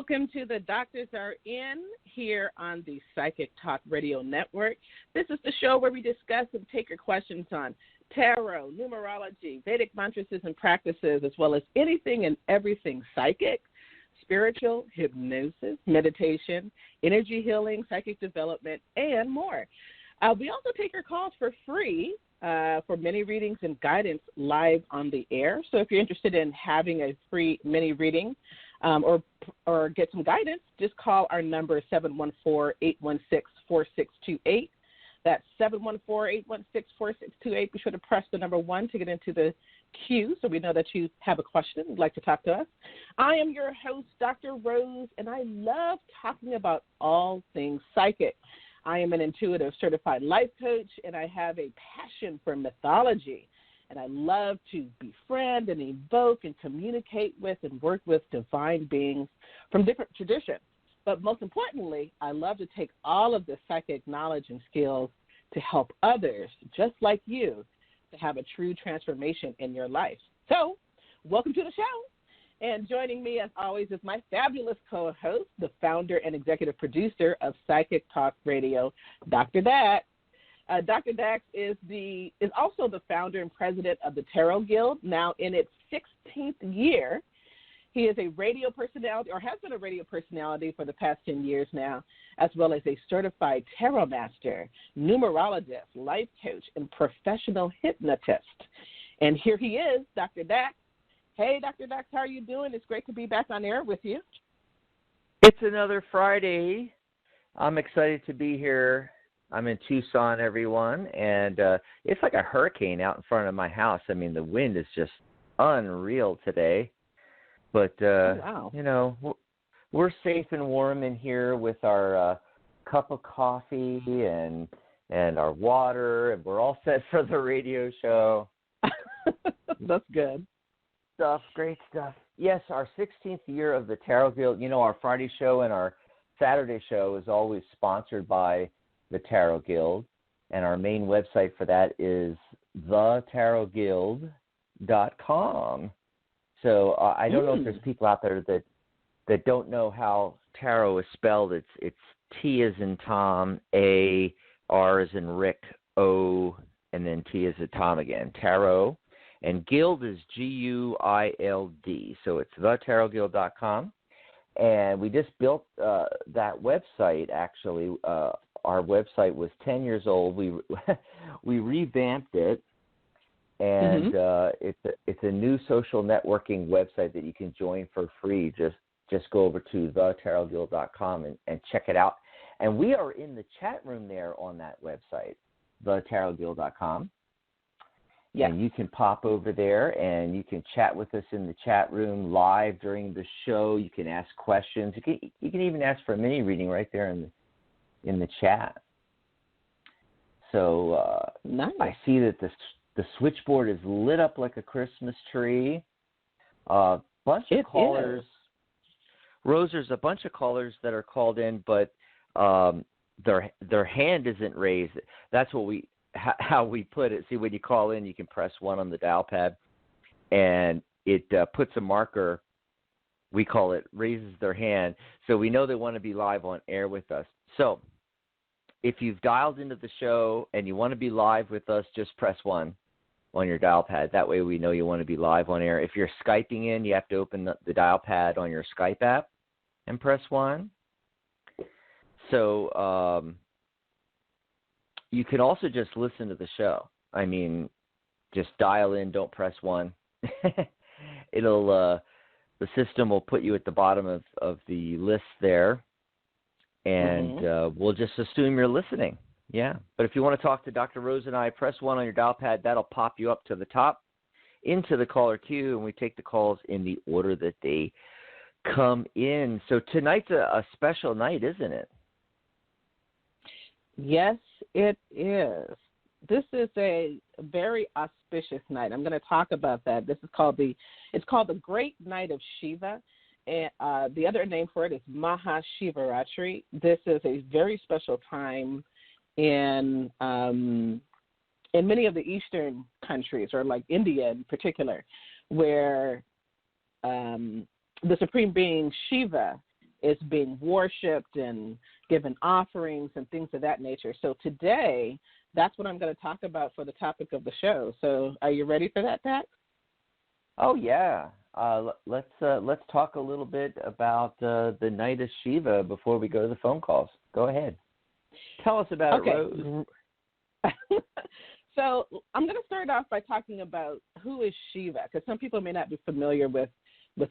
Welcome to the Doctors Are In here on the Psychic Talk Radio Network. This is the show where we discuss and take your questions on tarot, numerology, Vedic mantras and practices, as well as anything and everything psychic, spiritual, hypnosis, meditation, energy healing, psychic development, and more. We also take your calls for free for mini readings and guidance live on the air. So if you're interested in having a free mini reading or get some guidance, just call our number 714-816-4628. That's 714-816-4628. Be sure to press the number 1 to get into the queue so we know that you have a question and would like to talk to us. I am your host, Dr. Rose, and I love talking about all things psychic. I am an intuitive certified life coach, and I have a passion for mythology. And I love to befriend and evoke and communicate with and work with divine beings from different traditions. But most importantly, I love to take all of the psychic knowledge and skills to help others, just like you, to have a true transformation in your life. So, welcome to the show. And joining me, as always, is my fabulous co-host, the founder and executive producer of Psychic Talk Radio, Dr. Dax. Dr. Dax is also the founder and president of the Tarot Guild, now in its 16th year. He is a radio personality, or has been a radio personality for the past 10 years now, as well as a certified tarot master, numerologist, life coach, and professional hypnotist. And here he is, Dr. Dax. Hey, Dr. Dax, how are you doing? It's great to be back on air with you. It's another Friday. I'm excited to be here. I'm in Tucson, everyone, and it's like a hurricane out in front of my house. I mean, the wind is just unreal today. But, wow. You know, we're safe and warm in here with our cup of coffee and our water, and we're all set for the radio show. That's good. Great stuff. Yes, our 16th year of the Tarot Guild. You know, our Friday show and our Saturday show is always sponsored by the Tarot Guild, and our main website for that is thetarotguild.com. So I don't know if there's people out there that don't know how tarot is spelled. It's T as in Tom, A, R as in Rick, O, and then T as in Tom again. Tarot. And guild is G-U-I-L-D. So it's thetarotguild.com. And we just built that website, actually. Our website was 10 years old. We revamped it. And it's a new social networking website that you can join for free. Just go over to thetarotguild.com and check it out. And we are in the chat room there on that website, thetarotguild.com. Yeah. And you can pop over there and you can chat with us in the chat room live during the show. You can ask questions. You can even ask for a mini reading right there in the chat. So nice. I see that the switchboard is lit up like a Christmas tree. Bunch of callers. Is. Rose, there's a bunch of callers that are called in, but their hand isn't raised. That's how we put it. See, when you call in, you can press 1 on the dial pad, and it puts a marker. We call it raises their hand, so we know they want to be live on air with us. So if you've dialed into the show and you want to be live with us, just press 1 on your dial pad. That way we know you want to be live on air. If you're Skyping in, you have to open the dial pad on your Skype app and press 1. So you can also just listen to the show. I mean, just dial in, don't press 1. The system will put you at the bottom of the list there, and we'll just assume you're listening. Yeah. But if you want to talk to Dr. Rose and I, press 1 on your dial pad. That'll pop you up to the top into the caller queue, and we take the calls in the order that they come in. So tonight's a special night, isn't it? Yes, it is. This is a very auspicious night. I'm going to talk about that. This is called the Great Night of Shiva, and the other name for it is Mahashivaratri. This is a very special time in many of the Eastern countries, or like India in particular, where the Supreme Being Shiva is being worshipped and given offerings and things of that nature. So today, that's what I'm going to talk about for the topic of the show. So are you ready for that, Dax? Oh, yeah. Let's talk a little bit about the Night of Shiva before we go to the phone calls. Go ahead. Tell us about it, Rose. So I'm going to start off by talking about who is Shiva, because some people may not be familiar with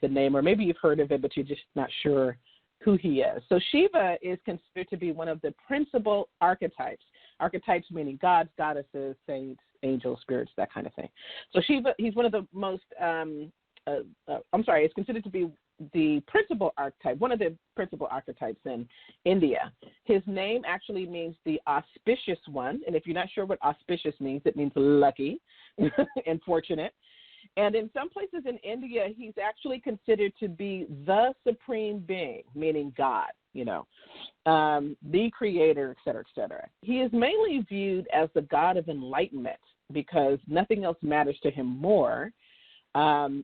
the name, or maybe you've heard of it, but you're just not sure who he is. So Shiva is considered to be one of the principal archetypes. Archetypes meaning gods, goddesses, saints, angels, spirits, that kind of thing. So Shiva, he's one of the most, it's considered to be the principal archetype, one of the principal archetypes in India. His name actually means the auspicious one. And if you're not sure what auspicious means, it means lucky and fortunate. And in some places in India, he's actually considered to be the supreme being, meaning God, the creator, et cetera, et cetera. He is mainly viewed as the god of enlightenment because nothing else matters to him more.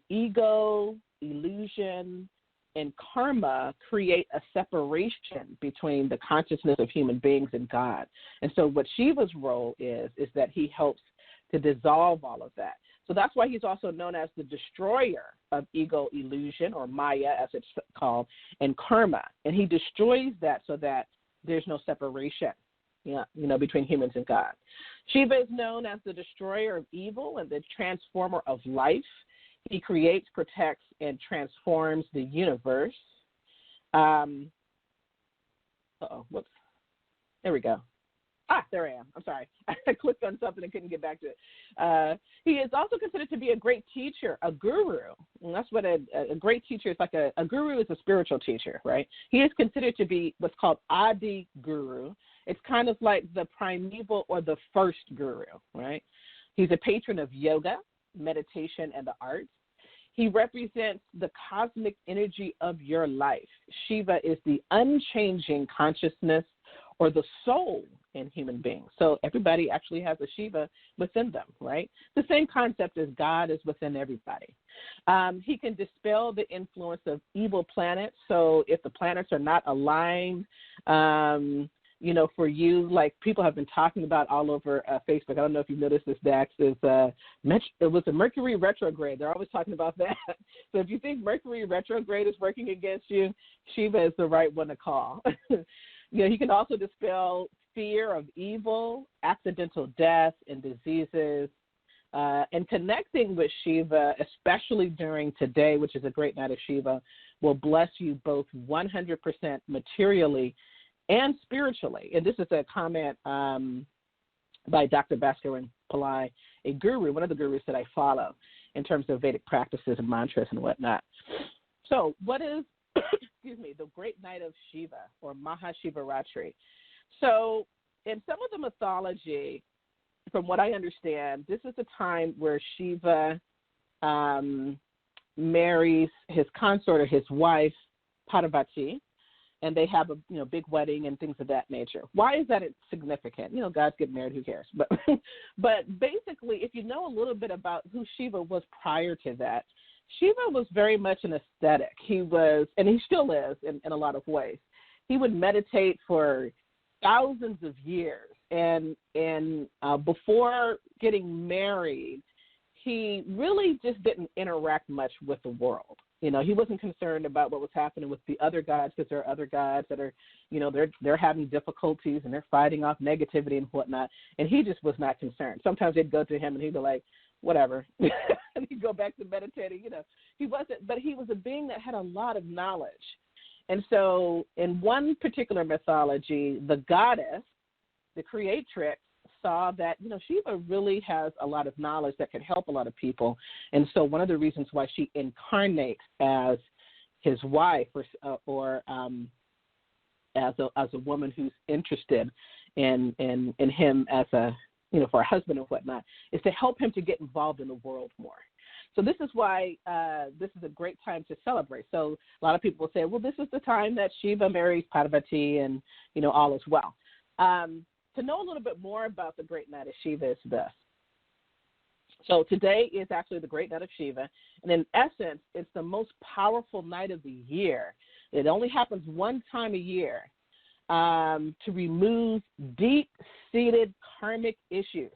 Ego, illusion, and karma create a separation between the consciousness of human beings and God. And so what Shiva's role is that he helps to dissolve all of that. So that's why he's also known as the destroyer of ego, illusion, or Maya, as it's called, and karma. And he destroys that so that there's no separation, between humans and God. Shiva is known as the destroyer of evil and the transformer of life. He creates, protects, and transforms the universe. Whoops. There we go. There I am. I'm sorry. I clicked on something and couldn't get back to it. He is also considered to be a great teacher, a guru. And that's what a great teacher is like. A guru is a spiritual teacher, right? He is considered to be what's called Adi Guru. It's kind of like the primeval or the first guru, right? He's a patron of yoga, meditation, and the arts. He represents the cosmic energy of your life. Shiva is the unchanging consciousness or the soul in human beings. So everybody actually has a Shiva within them, right? The same concept as God is within everybody. He can dispel the influence of evil planets. So if the planets are not aligned, for you, like people have been talking about all over Facebook. I don't know if you noticed this, Dax, it was a Mercury retrograde. They're always talking about that. So if you think Mercury retrograde is working against you, Shiva is the right one to call. He can also dispel fear of evil, accidental death, and diseases. And connecting with Shiva, especially during today, which is a great night of Shiva, will bless you both 100% materially and spiritually. And this is a comment by Dr. Bhaskar Pillai, a guru, one of the gurus that I follow in terms of Vedic practices and mantras and whatnot. So what is, the Great Night of Shiva or Mahashivaratri? So in some of the mythology, from what I understand, this is a time where Shiva marries his consort or his wife, Parvati, and they have a big wedding and things of that nature. Why is that significant? Gods get married, who cares? But basically, if you know a little bit about who Shiva was prior to that, Shiva was very much an ascetic. He was, and he still is in a lot of ways. He would meditate for thousands of years, and before getting married, he really just didn't interact much with the world. He wasn't concerned about what was happening with the other gods, because there are other gods that are, they're having difficulties and they're fighting off negativity and whatnot. And he just was not concerned. Sometimes they'd go to him and he'd be like, whatever. And he'd go back to meditating. He wasn't, but he was a being that had a lot of knowledge. And so in one particular mythology, the goddess, the creatrix, saw that, Shiva really has a lot of knowledge that could help a lot of people. And so one of the reasons why she incarnates as his wife or as a woman who's interested in him as a, for a husband and whatnot, is to help him to get involved in the world more. So this is why this is a great time to celebrate. So a lot of people will say, well, this is the time that Shiva marries Parvati and, all is well. To know a little bit more about the Great Night of Shiva is this. So today is actually the Great Night of Shiva, and in essence, it's the most powerful night of the year It only happens one time a year to remove deep-seated karmic issues.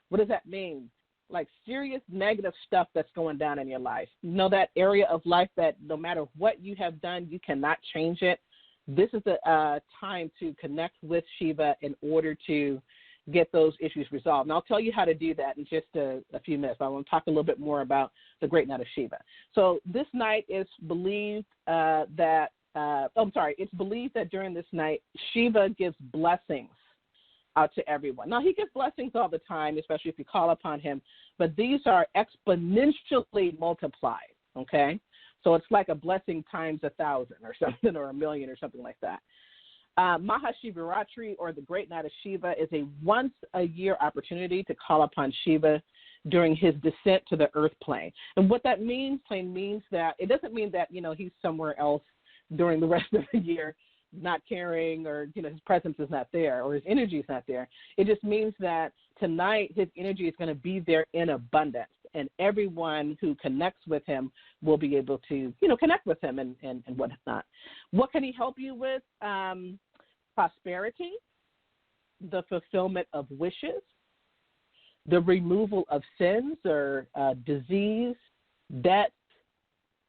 What does that mean? Like serious negative stuff that's going down in your life. You know, that area of life that no matter what you have done, you cannot change it. This is the time to connect with Shiva in order to get those issues resolved. And I'll tell you how to do that in just a few minutes. I want to talk a little bit more about the Great Night of Shiva. So this night is believed it's believed that during this night, Shiva gives blessings out to everyone. Now, he gives blessings all the time, especially if you call upon him, but these are exponentially multiplied, okay? So it's like a blessing times 1,000 or something, or 1,000,000 or something like that. Mahashivaratri, or the Great Night of Shiva, is a once-a-year opportunity to call upon Shiva during his descent to the earth plane. And what that means that it doesn't mean that, he's somewhere else during the rest of the year not caring, or, his presence is not there, or his energy is not there. It just means that tonight his energy is going to be there in abundance, and everyone who connects with him will be able to, connect with him and whatnot. What can he help you with? Prosperity, the fulfillment of wishes, the removal of sins or disease, debt,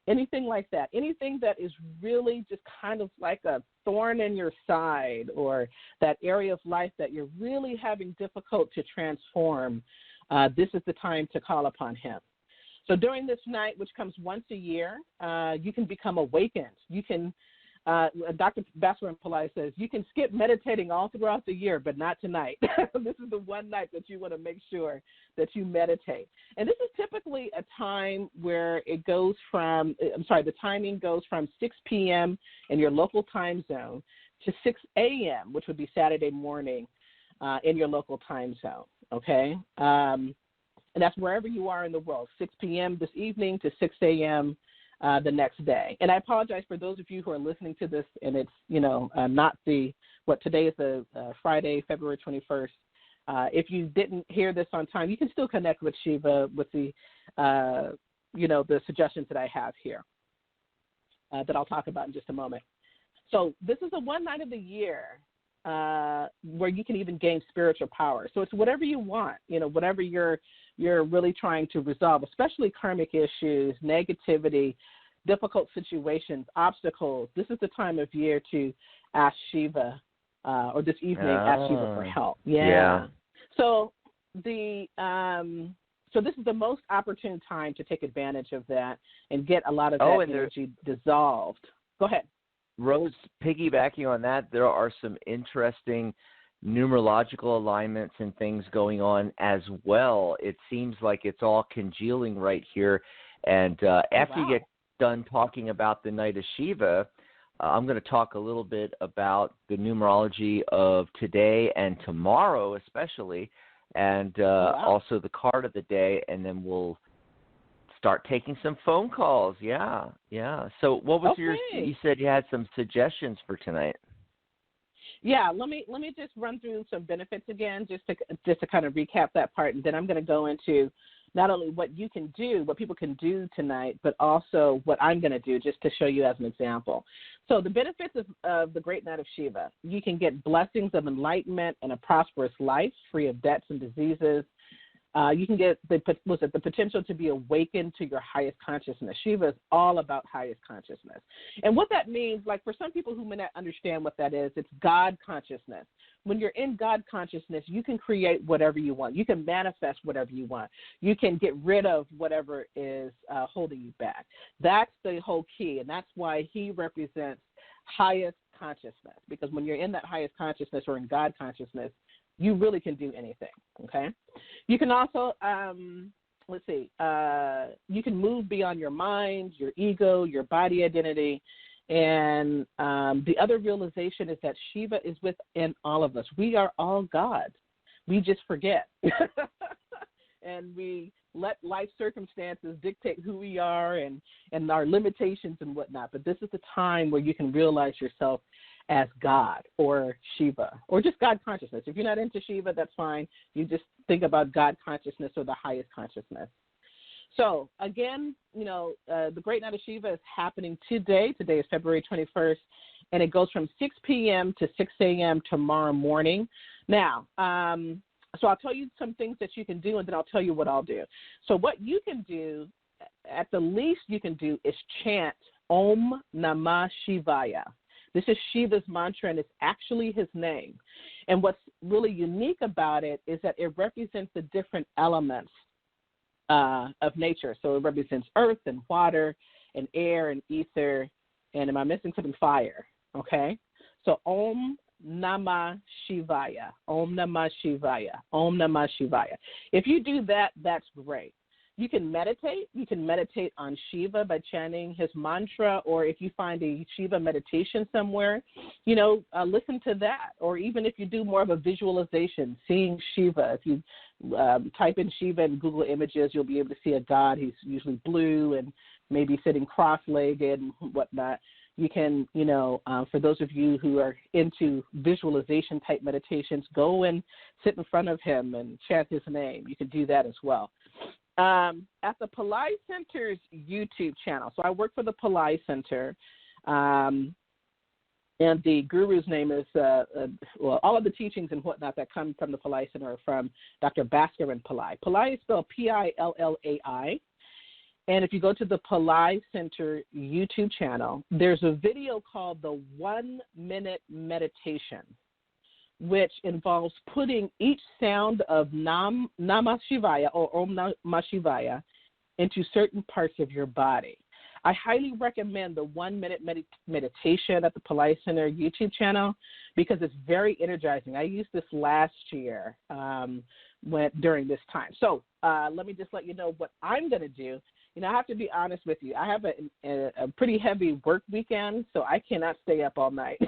anything like that. Anything that is really just kind of like a thorn in your side, or that area of life that you're really having difficult to transform, this is the time to call upon him. So during this night, which comes once a year, you can become awakened. You can, Dr. Baswar Pillai says, you can skip meditating all throughout the year, but not tonight. This is the one night that you want to make sure that you meditate. And this is typically a time where the timing goes from 6 p.m. in your local time zone to 6 a.m., which would be Saturday morning in your local time zone, okay? And that's wherever you are in the world, 6 p.m. this evening to 6 a.m. The next day. And I apologize for those of you who are listening to this, and it's, not today is the Friday, February 21st. If you didn't hear this on time, you can still connect with Shiva with the suggestions that I have here that I'll talk about in just a moment. So this is the one night of the year where you can even gain spiritual power. So it's whatever you want, whatever you're really trying to resolve, especially karmic issues, negativity, difficult situations, obstacles. This is the time of year to ask Shiva, or this evening, ask Shiva for help. Yeah. So this is the most opportune time to take advantage of that and get a lot of that energy dissolved. Go ahead. Rose, piggybacking on that, there are some interesting numerological alignments and things going on as well. It seems like it's all congealing right here. And after you get done talking about the Night of Shiva, I'm going to talk a little bit about the numerology of today and tomorrow especially, and also the card of the day, and then we'll start taking some phone calls. Yeah. So what was you said you had some suggestions for tonight. Yeah, let me just run through some benefits again, just to kind of recap that part, and then I'm going to go into not only what you can do, what people can do tonight, but also what I'm going to do, just to show you as an example. So the benefits of the Great Night of Shiva: you can get blessings of enlightenment and a prosperous life, free of debts and diseases. You can get the potential to be awakened to your highest consciousness. Shiva is all about highest consciousness. And what that means, like for some people who may not understand what that is, it's God consciousness. When you're in God consciousness, you can create whatever you want. You can manifest whatever you want. You can get rid of whatever is holding you back. That's the whole key, and that's why he represents highest consciousness, because when you're in that highest consciousness or in God consciousness, you really can do anything, okay? You can also, you can move beyond your mind, your ego, your body identity, and the other realization is that Shiva is within all of us. We are all God. We just forget. And we let life circumstances dictate who we are and our limitations and whatnot. But this is the time where you can realize yourself as God or Shiva or just God consciousness. If you're not into Shiva, that's fine. You just think about God consciousness or the highest consciousness. So, again, the Great Night of Shiva is happening today. Today is February 21st, and it goes from 6 p.m. to 6 a.m. tomorrow morning. Now, so I'll tell you some things that you can do, and then I'll tell you what I'll do. So what you can do, at the least you can do, is chant Om Namah Shivaya. This is Shiva's mantra, and it's actually his name. And what's really unique about it is that it represents the different elements of nature. So it represents earth and water and air and ether, and am I missing something? Fire, okay? So Om Namah Shivaya, Om Namah Shivaya, Om Namah Shivaya. If you do that, that's great. You can meditate. You can meditate on Shiva by chanting his mantra, or if you find a Shiva meditation somewhere, listen to that. Or even if you do more of a visualization, seeing Shiva. If you type in Shiva in Google Images, you'll be able to see a god. He's usually blue and maybe sitting cross-legged and whatnot. You can, for those of you who are into visualization-type meditations, go and sit in front of him and chant his name. You can do that as well. At the Pillai Center's YouTube channel, so I work for the Pillai Center, and the guru's name is, all of the teachings and whatnot that come from the Pillai Center are from Dr. Bhaskar and Pillai. Pillai is spelled Pillai. And if you go to the Pillai Center YouTube channel, there's a video called the 1 Minute Meditation, which involves putting each sound of Namah Shivaya or Om Namah Shivaya into certain parts of your body. I highly recommend the 1 minute meditation at the Pillai Center YouTube channel because it's very energizing. I used this last year during this time. So let me just let you know what I'm going to do. I have to be honest with you. I have a pretty heavy work weekend, so I cannot stay up all night.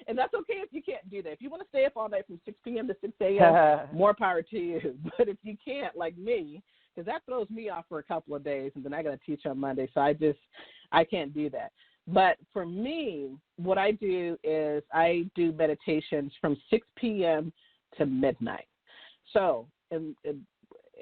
And that's okay if you can't do that. If you want to stay up all night from 6 p.m. to 6 a.m., more power to you. But if you can't, like me, because that throws me off for a couple of days, and then I got to teach on Monday, so I can't do that. But for me, what I do is I do meditations from 6 p.m. to midnight. So,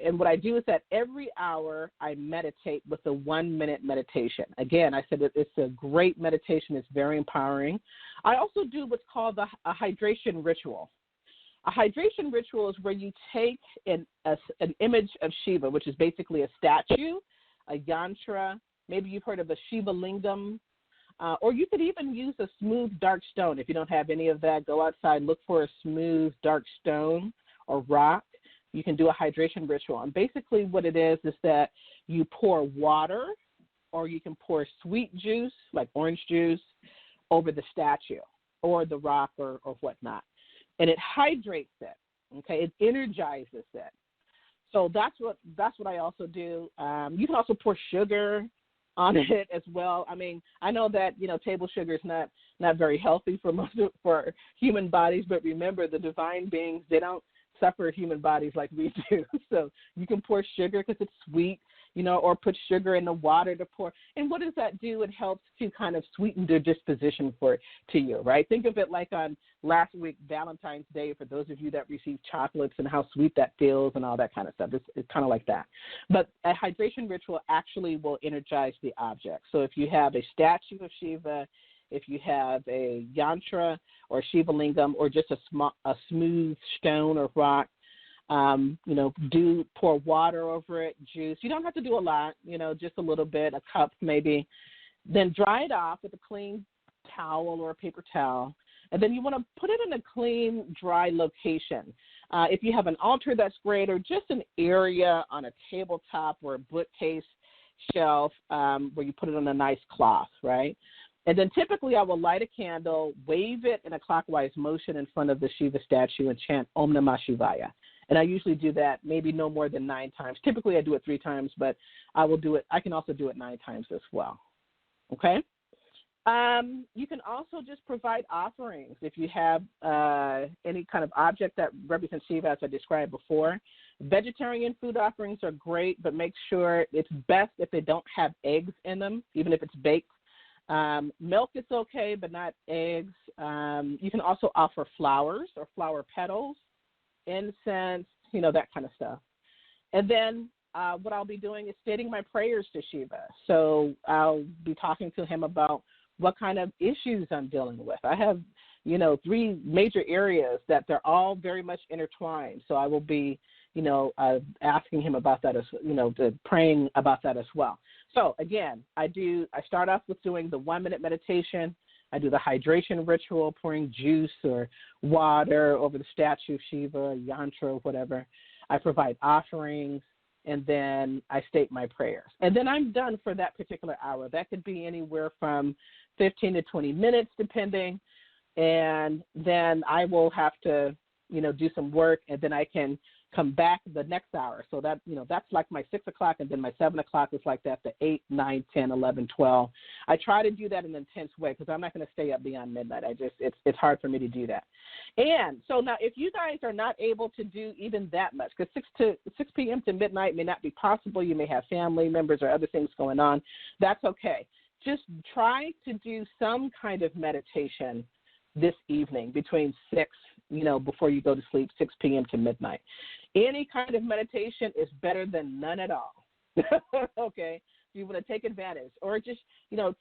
and what I do is that every hour I meditate with a 1 minute meditation. Again, I said that it's a great meditation. It's very empowering. I also do what's called a hydration ritual. A hydration ritual is where you take an image of Shiva, which is basically a statue, a yantra. Maybe you've heard of a Shiva lingam. Or you could even use a smooth, dark stone. If you don't have any of that, go outside, look for a smooth, dark stone or rock. You can do a hydration ritual. And basically what it is that you pour water, or you can pour sweet juice, like orange juice, over the statue or the rock or whatnot. And it hydrates it, okay? It energizes it. So that's what I also do. You can also pour sugar on it as well. I mean, I know that, table sugar is not very healthy for human bodies, but remember, the divine beings, they don't suffer human bodies like we do. So you can pour sugar because it's sweet, or put sugar in the water to pour. And what does that do? It helps to kind of sweeten their disposition to you, right? Think of it like on last week, Valentine's Day, for those of you that received chocolates and how sweet that feels and all that kind of stuff. It's kind of like that. But a hydration ritual actually will energize the object. So if you have a statue of Shiva, if you have a yantra or Shiva lingam, or just a smooth stone or rock, do pour water over it, juice. You don't have to do a lot, just a little bit, a cup maybe. Then dry it off with a clean towel or a paper towel. And then you want to put it in a clean, dry location. If you have an altar, that's great, or just an area on a tabletop or a bookcase shelf where you put it on a nice cloth, right? And then typically I will light a candle, wave it in a clockwise motion in front of the Shiva statue, and chant Om Namah Shivaya. And I usually do that maybe no more than 9 times. Typically I do it 3 times, but I can also do it 9 times as well. Okay? You can also just provide offerings if you have any kind of object that represents Shiva, as I described before. Vegetarian food offerings are great, but make sure it's best if they don't have eggs in them, even if it's baked. Milk is okay, but not eggs. You can also offer flowers or flower petals, incense, that kind of stuff. And then what I'll be doing is stating my prayers to Shiva. So I'll be talking to him about what kind of issues I'm dealing with. I have, 3 major areas that they're all very much intertwined. So I will be, asking him about that praying about that as well. So again, I start off with doing the 1-minute meditation. I do the hydration ritual, pouring juice or water over the statue of Shiva, yantra, whatever. I provide offerings, and then I state my prayers. And then I'm done for that particular hour. That could be anywhere from 15 to 20 minutes, depending. And then I will have to, do some work, and then I can come back the next hour. So that, that's like my 6 o'clock, and then my 7 o'clock is like that, the 8, 9, 10, 11, 12. I try to do that in an intense way because I'm not going to stay up beyond midnight. It's hard for me to do that. And so now if you guys are not able to do even that much, because 6 p.m. to midnight may not be possible, you may have family members or other things going on, that's okay. Just try to do some kind of meditation this evening between 6, before you go to sleep, 6 p.m. to midnight. Any kind of meditation is better than none at all. Okay? You want to take advantage. Or just,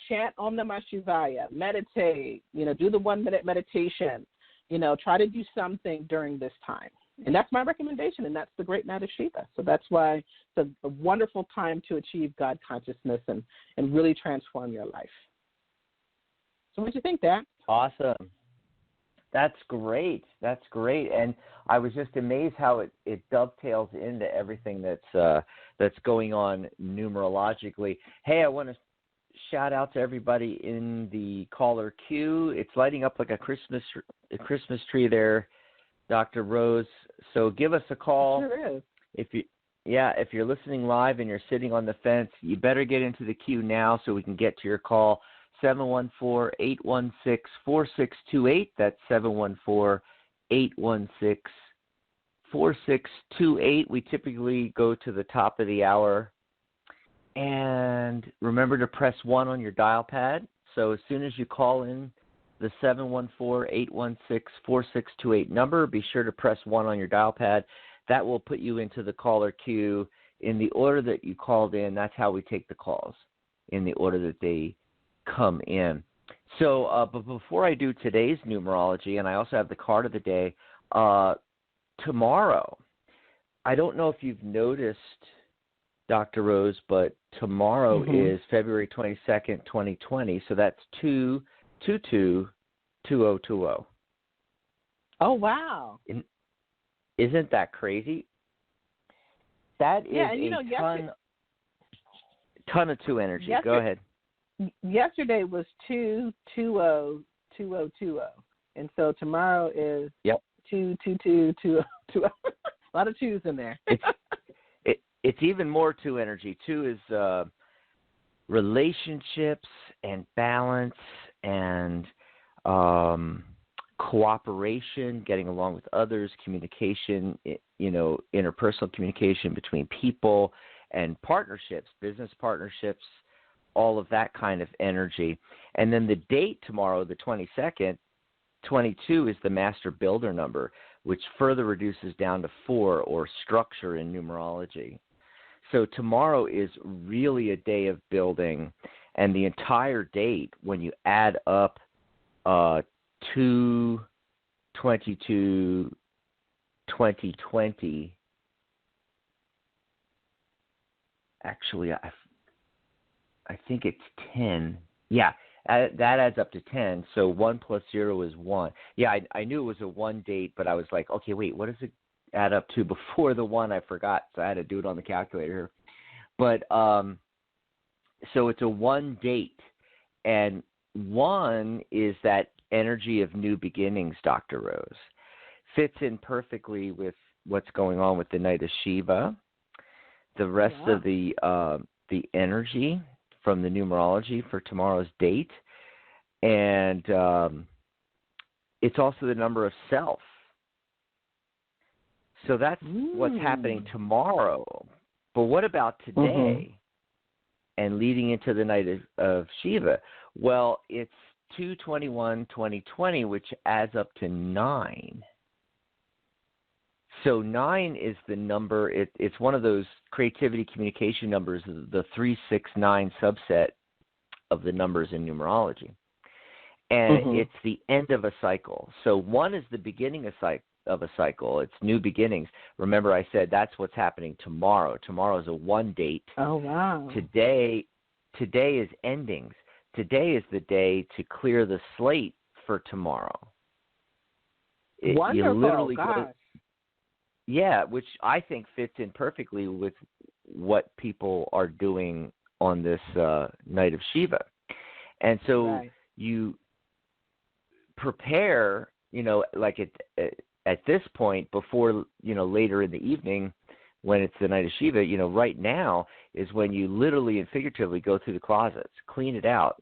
chant Om Namah Shivaya, meditate, do the 1-minute meditation. Try to do something during this time. And that's my recommendation, and that's the Great Night of Shiva. So that's why it's a wonderful time to achieve God consciousness and really transform your life. So what do you think, Dax? Awesome. That's great. That's great. And I was just amazed how it dovetails into everything that's going on numerologically. Hey, I want to shout out to everybody in the caller queue. It's lighting up like a Christmas tree there, Dr. Rose. So give us a call. It sure is. If you're listening live and you're sitting on the fence, you better get into the queue now so we can get to your call. 714-816-4628. That's 714-816-4628. We typically go to the top of the hour. And remember to press 1 on your dial pad. So as soon as you call in the 714-816-4628 number, be sure to press 1 on your dial pad. That will put you into the caller queue in the order that you called in. That's how we take the calls, in the order that they come in. So, but before I do today's numerology, and I also have the card of the day, tomorrow, I don't know if you've noticed, Dr. Rose, but tomorrow is February 22nd, 2020, so that's 2/22/2020. Oh, wow. Isn't that crazy? That is ton of 2 energy. Go ahead. Yesterday was 2/20/2020, and so tomorrow is 2/22/2020. A lot of 2s in there. It's even more 2 energy. 2 is relationships and balance and cooperation, getting along with others, communication, interpersonal communication between people, and partnerships, business partnerships, all of that kind of energy. And then the date tomorrow, the 22nd, 22 is the master builder number, which further reduces down to 4, or structure in numerology. So tomorrow is really a day of building, and the entire date, when you add up 2/22/2020, actually, I think it's 10. Yeah, that adds up to 10. So 1 plus 0 is 1. Yeah, I knew it was a 1 date, but I was like, okay, wait, what does it add up to before the 1? I forgot, so I had to do it on the calculator. But so it's a 1 date, and 1 is that energy of new beginnings, Dr. Rose. Fits in perfectly with what's going on with the Night of Shiva. The rest of the energy from the numerology for tomorrow's date, and it's also the number of self. So that's what's happening tomorrow. But what about today and leading into the Night of Shiva? Well, it's 2/21/2020, which adds up to 9. So 9 is the number. It's one of those creativity communication numbers, the 369 subset of the numbers in numerology. And it's the end of a cycle. So 1 is the beginning of a cycle. It's new beginnings. Remember, I said that's what's happening tomorrow. Tomorrow is a 1 date. Oh, wow. Today is endings. Today is the day to clear the slate for tomorrow. Wonderful. You literally gosh. Yeah, which I think fits in perfectly with what people are doing on this night of Shiva. And so you prepare, like at this point before, later in the evening when it's the night of Shiva, right now is when you literally and figuratively go through the closets, clean it out,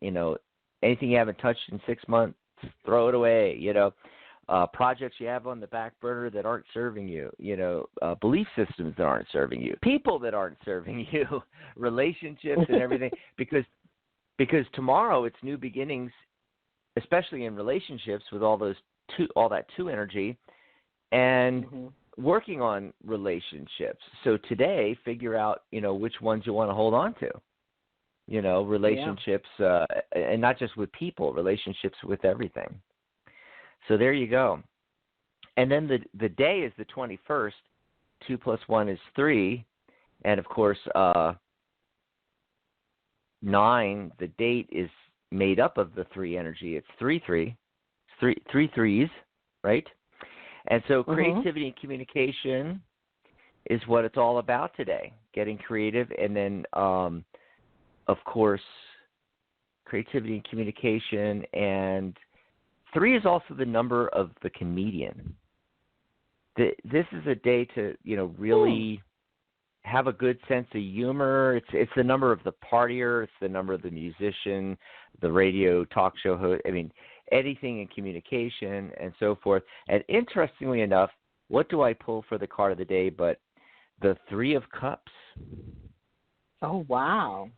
anything you haven't touched in 6 months, throw it away, projects you have on the back burner that aren't serving you, belief systems that aren't serving you, people that aren't serving you, relationships and everything, because tomorrow it's new beginnings, especially in relationships with all that 2 energy, and working on relationships. So today, figure out, which ones you want to hold on to, relationships, and not just with people, relationships with everything. So there you go. And then the day is the 21st. 2 plus 1 is 3. And, of course, 9, the date is made up of the 3 energy. It's 3-3. Three threes, right? And so creativity and communication is what it's all about today, getting creative. And then, of course, creativity and communication, and 3 is also the number of the comedian. This is a day to, really have a good sense of humor. It's the number of the partier. It's the number of the musician, the radio talk show host. I mean, anything in communication and so forth. And interestingly enough, what do I pull for the card of the day but the 3 of Cups? Oh, wow.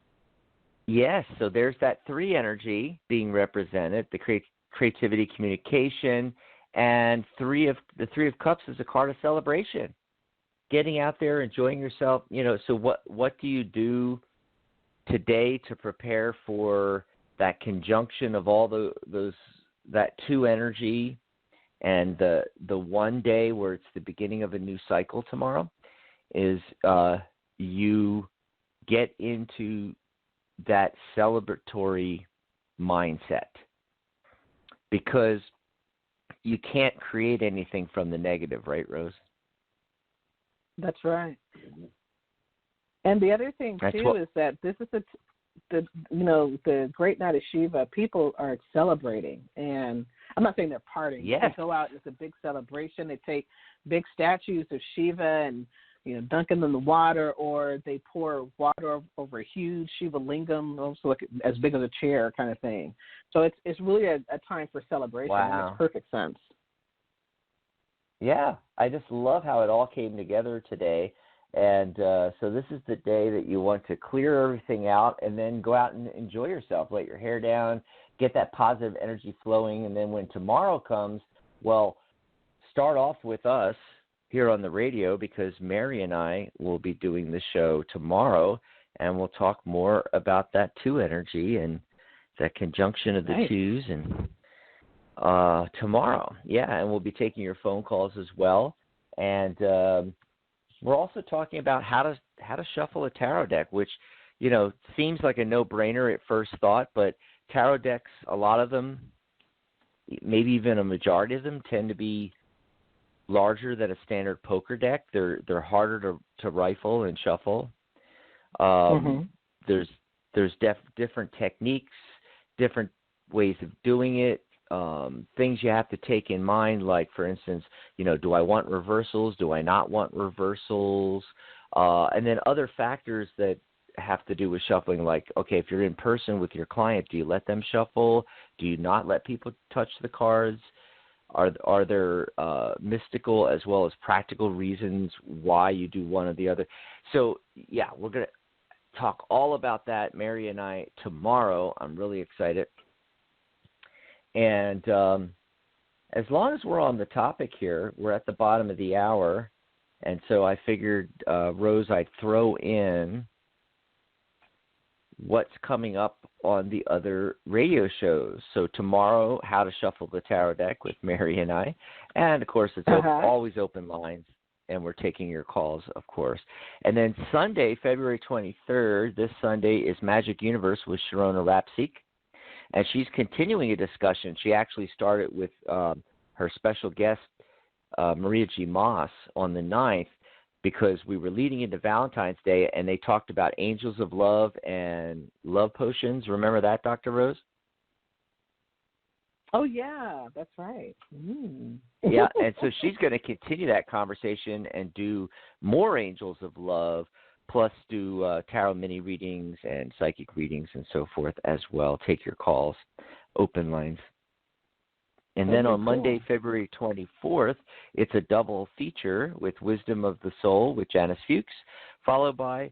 Yes, so there's that 3 energy being represented, the creativity, communication, and the 3 of Cups is a card of celebration. Getting out there, enjoying yourself, so what do you do today to prepare for that conjunction of all that 2 energy and the 1 day where it's the beginning of a new cycle tomorrow is you get into that celebratory mindset, because you can't create anything from the negative, right, Rose? That's right. And the other thing too is that this is the Great Night of Shiva. People are celebrating, and I'm not saying they're partying. Yes. They go out, it's a big celebration. They take big statues of Shiva and dunk them in the water, or they pour water over a huge Shiva lingam, also like as big as a chair kind of thing. So it's really a time for celebration. Wow. It makes perfect sense. Yeah, I just love how it all came together today. And so this is the day that you want to clear everything out and then go out and enjoy yourself. Let your hair down, get that positive energy flowing. And then when tomorrow comes, well, start off with us here on the radio, because Mary and I will be doing the show tomorrow, and we'll talk more about that 2 energy and that conjunction of the 2s and tomorrow. Yeah, and we'll be taking your phone calls as well. And we're also talking about how to shuffle a tarot deck, which, seems like a no-brainer at first thought, but tarot decks, a lot of them, maybe even a majority of them, tend to be larger than a standard poker deck. They're harder to rifle and shuffle. There's different techniques, different ways of doing it, things you have to take in mind, like, for instance, do I want reversals? Do I not want reversals? And then other factors that have to do with shuffling, like, okay, if you're in person with your client, do you let them shuffle? Do you not let people touch the cards? Are there mystical as well as practical reasons why you do one or the other? So, yeah, we're going to talk all about that, Mary and I, tomorrow. I'm really excited. And as long as we're on the topic here, we're at the bottom of the hour. And so I figured, Rose, I'd throw in what's coming up on the other radio shows. So tomorrow, How to Shuffle the Tarot Deck with Mary and I. And, of course, it's always open lines, and we're taking your calls, of course. And then Sunday, February 23rd, this Sunday is Magic Universe with Sharona Rapsik. And she's continuing a discussion. She actually started with her special guest, Maria G. Moss, on the 9th, because we were leading into Valentine's Day, and they talked about angels of love and love potions. Remember that, Dr. Rose? Oh, yeah, that's right. Yeah, and so she's going to continue that conversation and do more angels of love, plus do tarot mini readings and psychic readings and so forth as well. Take your calls, open lines. And then on Monday, February 24th, it's a double feature with Wisdom of the Soul with Janice Fuchs, followed by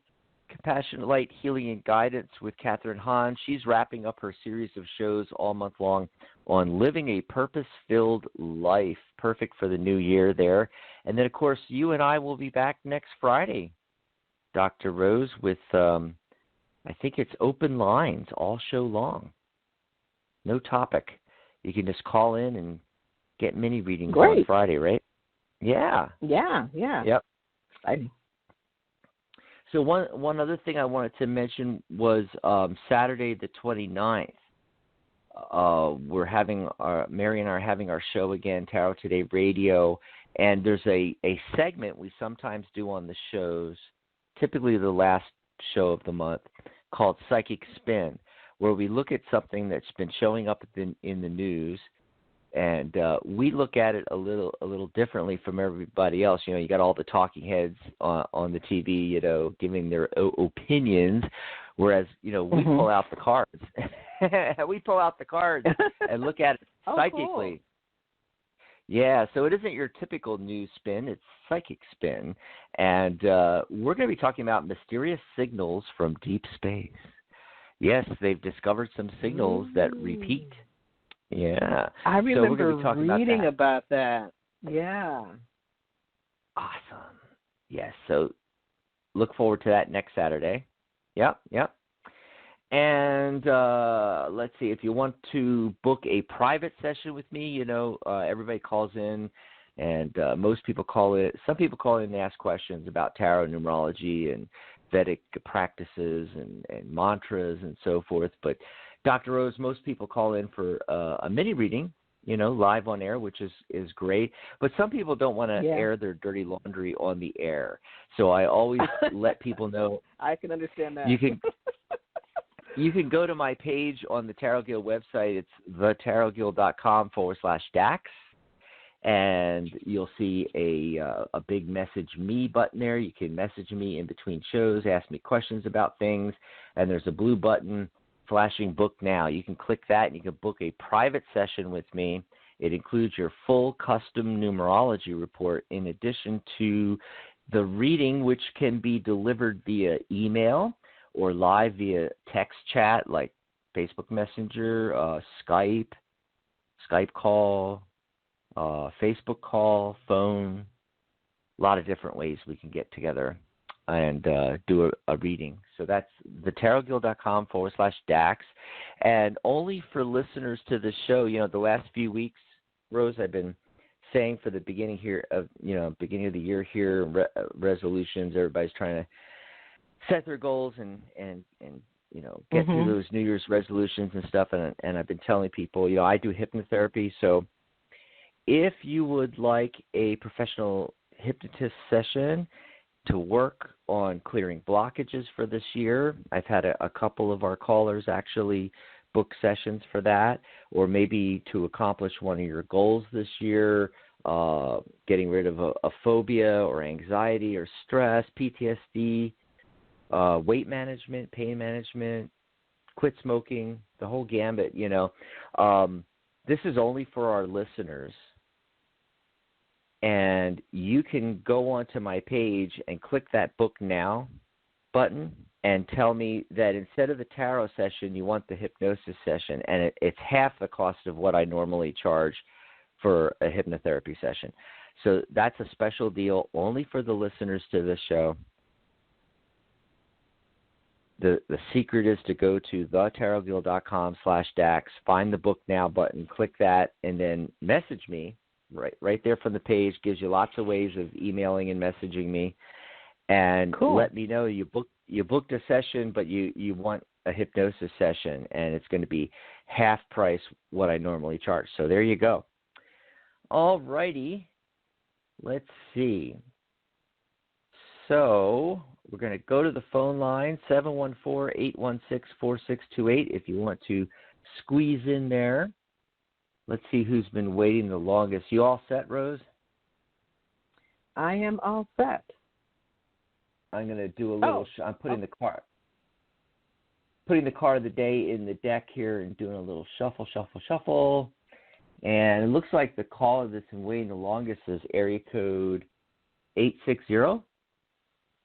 Compassionate Light, Healing and Guidance with Catherine Hahn. She's wrapping up her series of shows all month long on living a purpose-filled life, perfect for the new year there. And then, of course, you and I will be back next Friday, Dr. Rose, with I think it's open lines all show long. No topic. You can just call in and get mini readings on Friday, right? Yeah. Yeah. Yep. Exciting. So one other thing I wanted to mention was Saturday the 29th. We're having Mary and I are having our show again, Tarot Today Radio, and there's a segment we sometimes do on the shows, typically the last show of the month, called Psychic Spin, where we look at something that's been showing up in the news, and we look at it a little differently from everybody else. You know, you got all the talking heads on the TV, you know, giving their opinions, whereas, you know, we pull out the cards. We pull out the cards and look at it psychically. Cool. Yeah, so it isn't your typical news spin, it's psychic spin. And we're going to be talking about mysterious signals from deep space. Yes, they've discovered some signals that repeat. Yeah. I remember reading about that. Yeah. Awesome. Yes, so look forward to that next Saturday. Yep. And let's see, if you want to book a private session with me, you know, everybody calls in, and most people call it. Some people call in and ask questions about tarot, numerology, and Vedic practices and mantras and so forth. But Dr. Rose, most people call in for a mini reading, you know, live on air, which is great. But some people don't want to air their dirty laundry on the air. So I always let people know. I can understand that. You can go to my page on the Tarot Guild website. It's thetarotguild.com/Dax. And you'll see a big message me button there. You can message me in between shows, ask me questions about things, and there's a blue button flashing book now. You can click that and you can book a private session with me. It includes your full custom numerology report in addition to the reading, which can be delivered via email or live via text chat like Facebook Messenger, Skype call, Facebook call, phone, a lot of different ways we can get together and do a reading. So that's thetarotguild.com/Dax. And only for listeners to the show, you know, the last few weeks, Rose, I've been saying for the beginning of the year here, resolutions, everybody's trying to set their goals and you know, get through those New Year's resolutions and stuff. And I've been telling people, you know, I do hypnotherapy, so if you would like a professional hypnotist session to work on clearing blockages for this year, I've had a couple of our callers actually book sessions for that, or maybe to accomplish one of your goals this year, getting rid of a phobia or anxiety or stress, PTSD, weight management, pain management, quit smoking, the whole gambit, you know. This is only for our listeners. And you can go onto my page and click that book now button and tell me that instead of the tarot session, you want the hypnosis session. And it's half the cost of what I normally charge for a hypnotherapy session. So that's a special deal only for the listeners to this show. The secret is to go to thetarotguild.com/Dax, find the book now button, click that, and then message me right there from the page. Gives you lots of ways of emailing and messaging me, and let me know you booked a session, but you want a hypnosis session, and it's going to be half price what I normally charge. So there you go. All righty, let's see. So we're going to go to the phone line, 714-816-4628, if you want to squeeze in there. Let's see who's been waiting the longest. You all set, Rose? I am all set. I'm going to do a little I'm putting the card of the day in the deck here and doing a little shuffle. And it looks like the caller that's been waiting the longest is area code 860.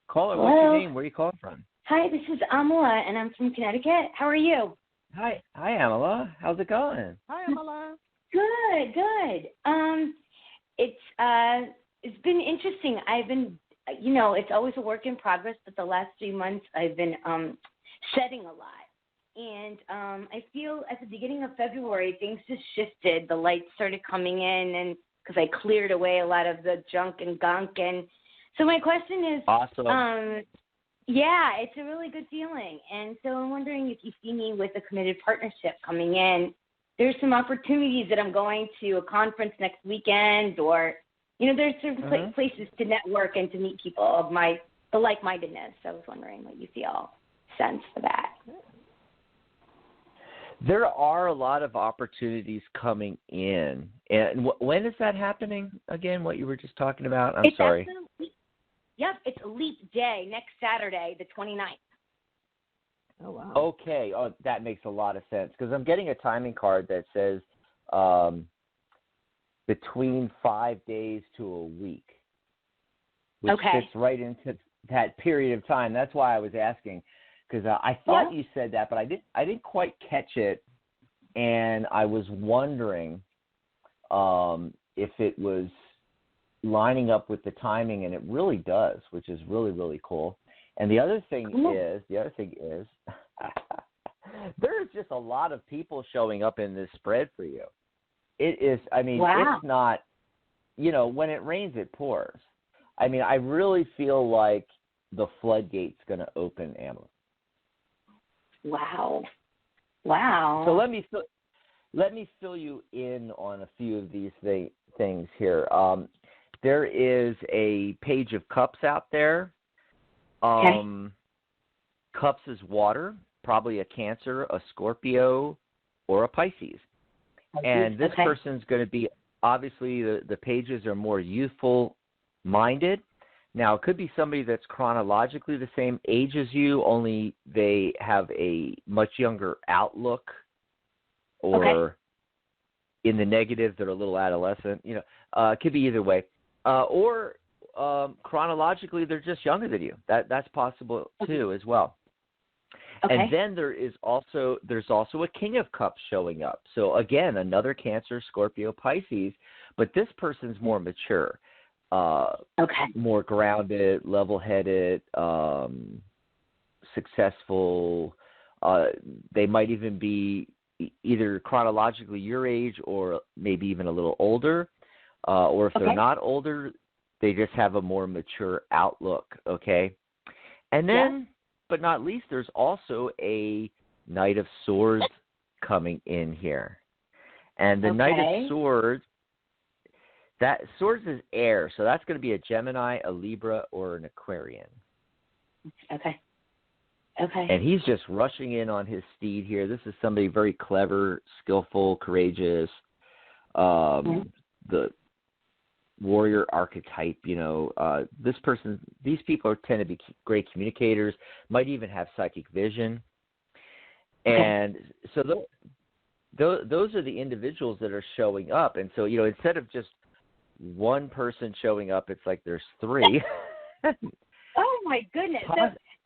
Caller, what's your name? Where are you calling from? Hi, this is Amala, and I'm from Connecticut. How are you? Hi, Amala. How's it going? Hi, Amala. Good. It's been interesting. I've been, it's always a work in progress, but the last 3 months I've been shedding a lot. And I feel at the beginning of February, things just shifted. The lights started coming in, and because I cleared away a lot of the junk and gunk. And so my question is, awesome. Yeah, it's a really good feeling. And so I'm wondering if you see me with a committed partnership coming in. There's some opportunities that I'm going to a conference next weekend, or, there's certain places to network and to meet people of the like-mindedness. So I was wondering what you feel, sense for that. There are a lot of opportunities coming in. And when is that happening again, what you were just talking about? I'm sorry. It's a leap day next Saturday, the 29th. Oh, wow. Okay. Oh, that makes a lot of sense because I'm getting a timing card that says between 5 days to a week, which fits right into that period of time. That's why I was asking because I thought you said that, but I didn't quite catch it, and I was wondering if it was lining up with the timing, and it really does, which is really, really cool. And the other thing is, there's just a lot of people showing up in this spread for you. It is, it's not, when it rains, it pours. I really feel like the floodgate's going to open, Emma. Wow. So let me fill you in on a few of these things here. There is a page of cups out there. Cups is water, probably a Cancer, a Scorpio, or a Pisces. And this person's going to be, obviously, the pages are more youthful-minded. Now, it could be somebody that's chronologically the same age as you, only they have a much younger outlook, or in the negative, they're a little adolescent. It could be either way. Or chronologically, they're just younger than you. That's possible too, as well. Okay. And then there's also a King of Cups showing up. So again, another Cancer, Scorpio, Pisces, but this person's more mature, more grounded, level-headed, successful. They might even be either chronologically your age or maybe even a little older. Or if they're not older, they just have a more mature outlook, okay? And then, but not least, there's also a Knight of Swords coming in here. And the Knight of Swords, Swords is air, so that's going to be a Gemini, a Libra, or an Aquarian. Okay. And he's just rushing in on his steed here. This is somebody very clever, skillful, courageous, the warrior archetype, these people tend to be great communicators, might even have psychic vision. And so those are the individuals that are showing up. And so, instead of just one person showing up, it's like there's three. Oh my goodness.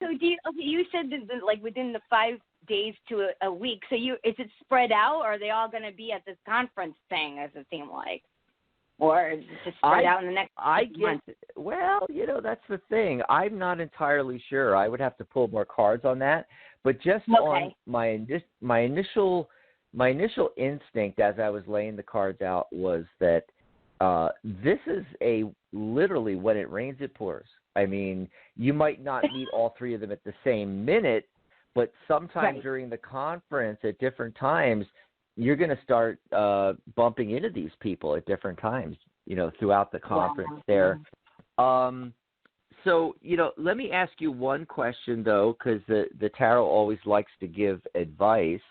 So you said that like within the 5 days to a week. So is it spread out, or are they all going to be at this conference thing, as it seemed like? or is it just spread out in the next month? Well, that's the thing. I'm not entirely sure. I would have to pull more cards on that. But just on my initial instinct as I was laying the cards out was that this is literally when it rains, it pours. I mean, you might not meet all three of them at the same minute, but sometime during the conference at different times, you're going to start bumping into these people at different times, throughout the conference there. So, let me ask you one question, though, because the tarot always likes to give advice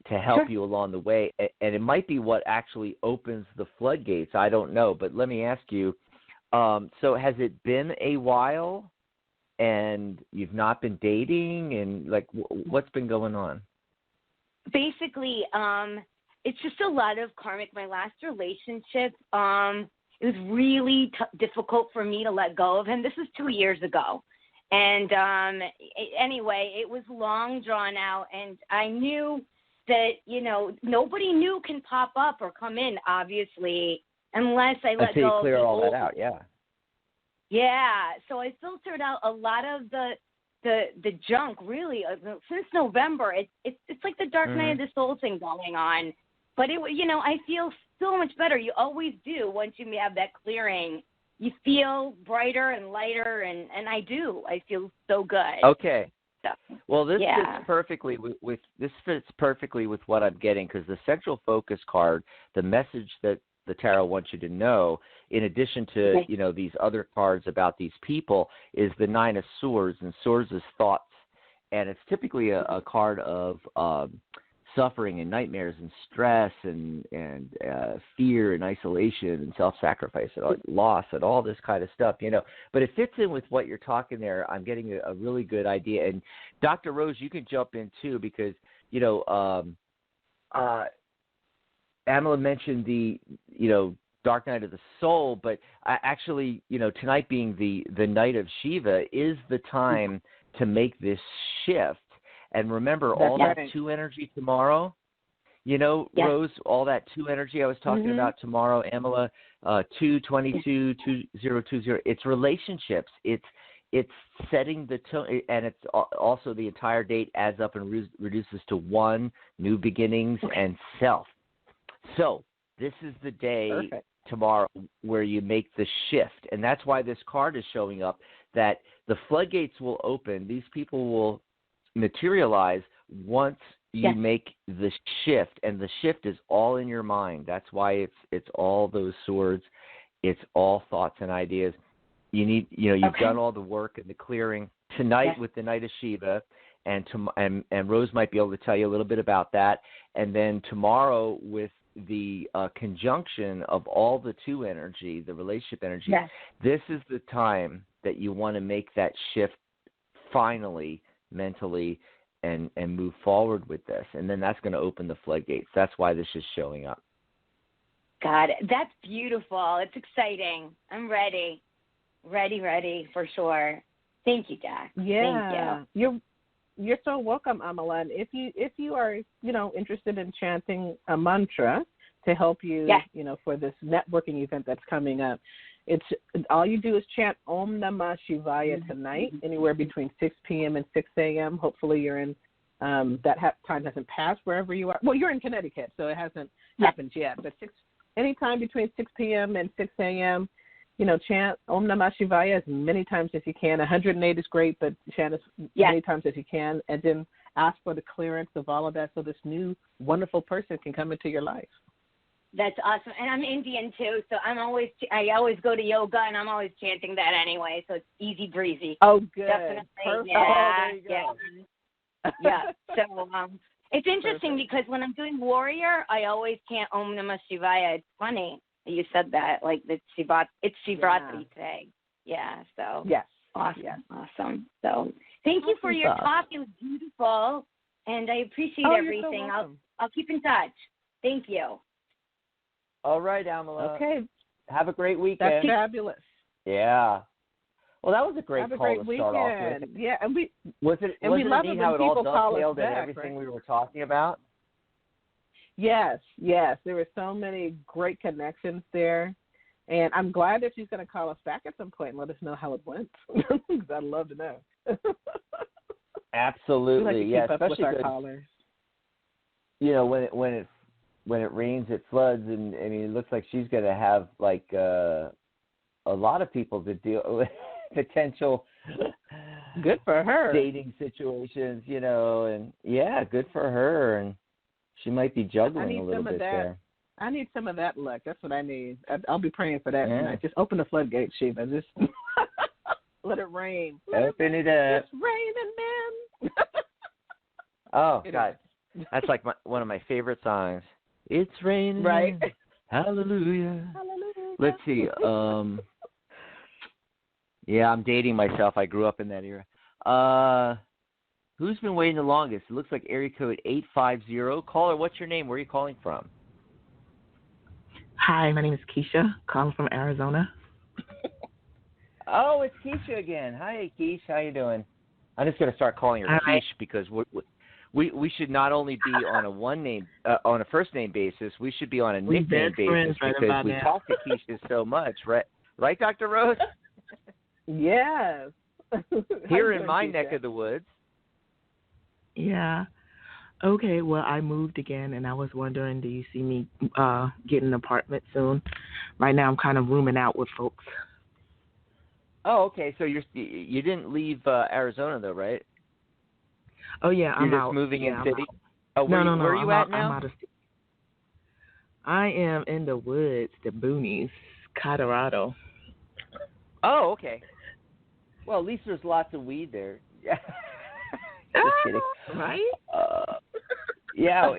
to help you along the way, and it might be what actually opens the floodgates. I don't know, but let me ask you, so has it been a while and you've not been dating, and, what's been going on? Basically, it's just a lot of karmic. My last relationship, it was really difficult for me to let go of him. This was 2 years ago. And anyway, it was long drawn out, and I knew that, nobody new can pop up or come in, obviously, unless I let go. Until you clear all that out, yeah. Yeah, so I filtered out a lot of the junk, really, since November. It's like the dark night of the soul thing going on. But, I feel so much better. You always do once you have that clearing. You feel brighter and lighter, and I do. I feel so good. Okay. So, well, this fits perfectly with what I'm getting, because the central focus card, the message that the tarot wants you to know, in addition to these other cards about these people, is the Nine of Swords, and Swords is thoughts, and it's typically a card of suffering and nightmares and stress and fear and isolation and self-sacrifice and loss and all this kind of stuff, But it fits in with what you're talking there. I'm getting a really good idea. And Dr. Rose, you can jump in too, because, Amala mentioned the, Dark Night of the Soul, but actually, tonight being the night of Shiva is the time to make this shift. And remember, all that 2 energy tomorrow, Rose, all that 2 energy I was talking about tomorrow, Amala, 2/22/2020, it's relationships. It's setting the tone, and it's also the entire date adds up and reduces to 1, new beginnings, and self. So this is the day tomorrow where you make the shift, and that's why this card is showing up, that the floodgates will open. These people will materialize once you make the shift, and the shift is all in your mind. That's why it's all those swords. It's all thoughts and ideas. You need, you've done all the work and the clearing tonight with the Night of Shiva, and Rose might be able to tell you a little bit about that. And then tomorrow with the conjunction of all the 2 energy, the relationship energy, this is the time that you want to make that shift finally, mentally, and move forward with this. And then that's going to open the floodgates. That's why this is showing up. Got it. That's beautiful. It's exciting. I'm ready. Ready for sure. Thank you, Dax. Yeah. Thank you. You're so welcome, Amala. And if you are, interested in chanting a mantra to help you, for this networking event that's coming up, it's all you do is chant Om Namah Shivaya tonight, anywhere between 6 p.m. and 6 a.m. Hopefully you're in that time hasn't passed wherever you are. Well, you're in Connecticut, so it hasn't happened yet. But anytime between 6 p.m. and 6 a.m., chant Om Namah Shivaya as many times as you can. 108 is great, but chant as many times as you can, and then ask for the clearance of all of that so this new wonderful person can come into your life. That's awesome. And I'm Indian too, so I always go to yoga, and I'm always chanting that anyway, so it's easy breezy. Oh, good. Definitely. Perfect. Yeah, So it's interesting because when I'm doing warrior, I always chant Om Namah Shivaya. It's funny that you said that, like it's Shivratri today. Yeah. So awesome. So thank you for your talk. It was beautiful, and I appreciate everything. So I'll keep in touch. Thank you. All right, Amala. Okay. Have a great weekend. That's fabulous. Yeah. Well, that was a great Have call a great to weekend. start off with. Yeah, and wasn't it love neat it how when it all people call us dovetailed back, and everything right? we were talking about? Yes, yes. There were so many great connections there. And I'm glad that she's going to call us back at some point and let us know how it went. Because I'd love to know. Absolutely, we like to yeah. keep up with Especially our callers. You know, when it rains, it floods, and I mean, it looks like she's going to have like a lot of people to deal with potential. Good for her. Dating situations, you know, and yeah, good for her, and she might be juggling a little bit there. I need some of that luck. That's what I need. I'll be praying for that tonight. Just open the floodgates, Shiva. Just let it rain. Open it up. It's raining, man. Oh, God. That's like one of my favorite songs. It's raining. Right. Hallelujah. Hallelujah. Let's see. Yeah, I'm dating myself. I grew up in that era. Who's been waiting the longest? It looks like area code 850. Caller, what's your name? Where are you calling from? Hi, my name is Keisha, calling from Arizona. Oh, it's Keisha again. Hi, Keisha. How you doing? I'm just going to start calling her Keish because we should not only be on a on a first name basis. We should be on a nickname basis because we talk to Keisha so much, right? Right, Dr. Rose? Yes. Here in my neck of the woods. Yeah. Okay, well, I moved again, and I was wondering, do you see me getting an apartment soon? Right now, I'm kind of rooming out with folks. Oh, okay. So you didn't leave Arizona, though, right? Oh, yeah, I'm out. You're just moving in city? Oh, no. Where are you at now? I'm out of state. I am in the woods, the boonies, Colorado. Oh, okay. Well, at least there's lots of weed there. Just kidding. Right? Yeah.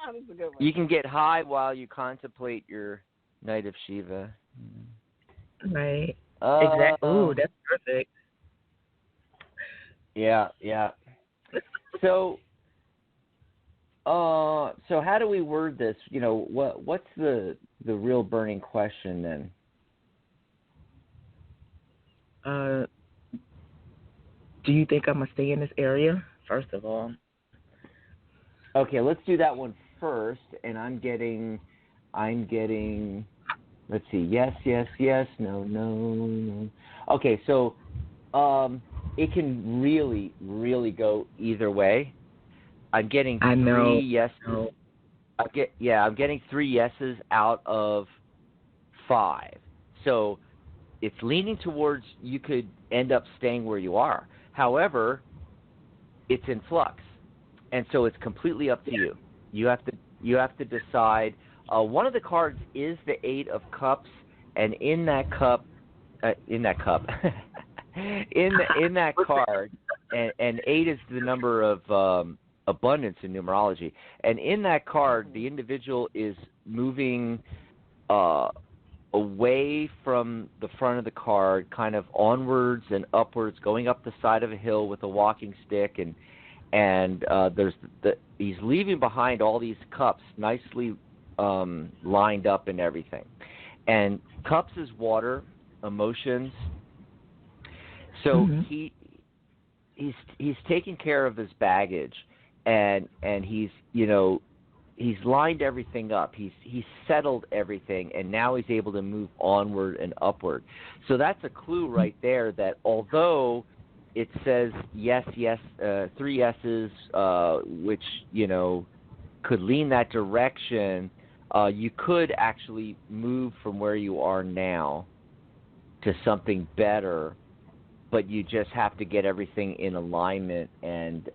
That was a good one. You can get high while you contemplate your Night of Shiva. Right. Exactly. Ooh, that's perfect. Yeah. So how do we word this? You know, what's the real burning question then? Do you think I'm gonna stay in this area? First of all. Okay, let's do that one first. And I'm getting. Let's see. Yes. No. Okay, so it can really go either way. I'm getting three yeses. No. I'm getting 3 yeses out of 5. So it's leaning towards you could end up staying where you are. However, it's in flux, and so it's completely up to you. You have to decide. One of the cards is the 8 of Cups, and in that card, and 8 is the number of abundance in numerology, and in that card, the individual is moving away from the front of the card, kind of onwards and upwards, going up the side of a hill with a walking stick, and he's leaving behind all these cups nicely lined up and everything. And cups is water, emotions. So he's taking care of his baggage, and he's lined everything up. He's settled everything, and now he's able to move onward and upward. So that's a clue right there that although it says yes, 3 yeses, which could lean that direction, you could actually move from where you are now to something better, but you just have to get everything in alignment and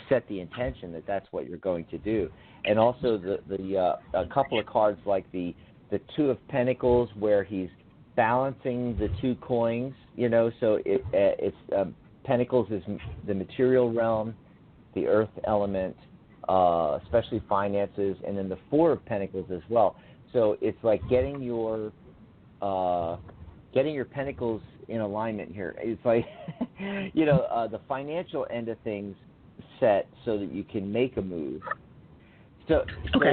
set the intention that that's what you're going to do. And also a couple of cards like the 2 of Pentacles, where he's balancing the 2 coins. So it's Pentacles is the material realm, the earth element, especially finances, and then the 4 of Pentacles as well. So it's like getting your pentacles in alignment here. It's like the financial end of things set so that you can make a move. So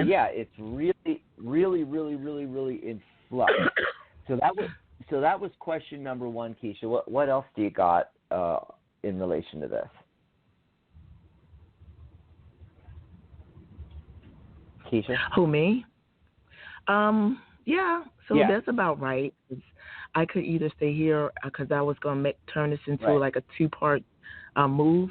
yeah, it's really in flux. So that was question number 1, Keisha. What else do you got in relation to this? Keisha? Who, me? Yeah. So that's about right. I could either stay here because I was going to turn this into like a 2-part move,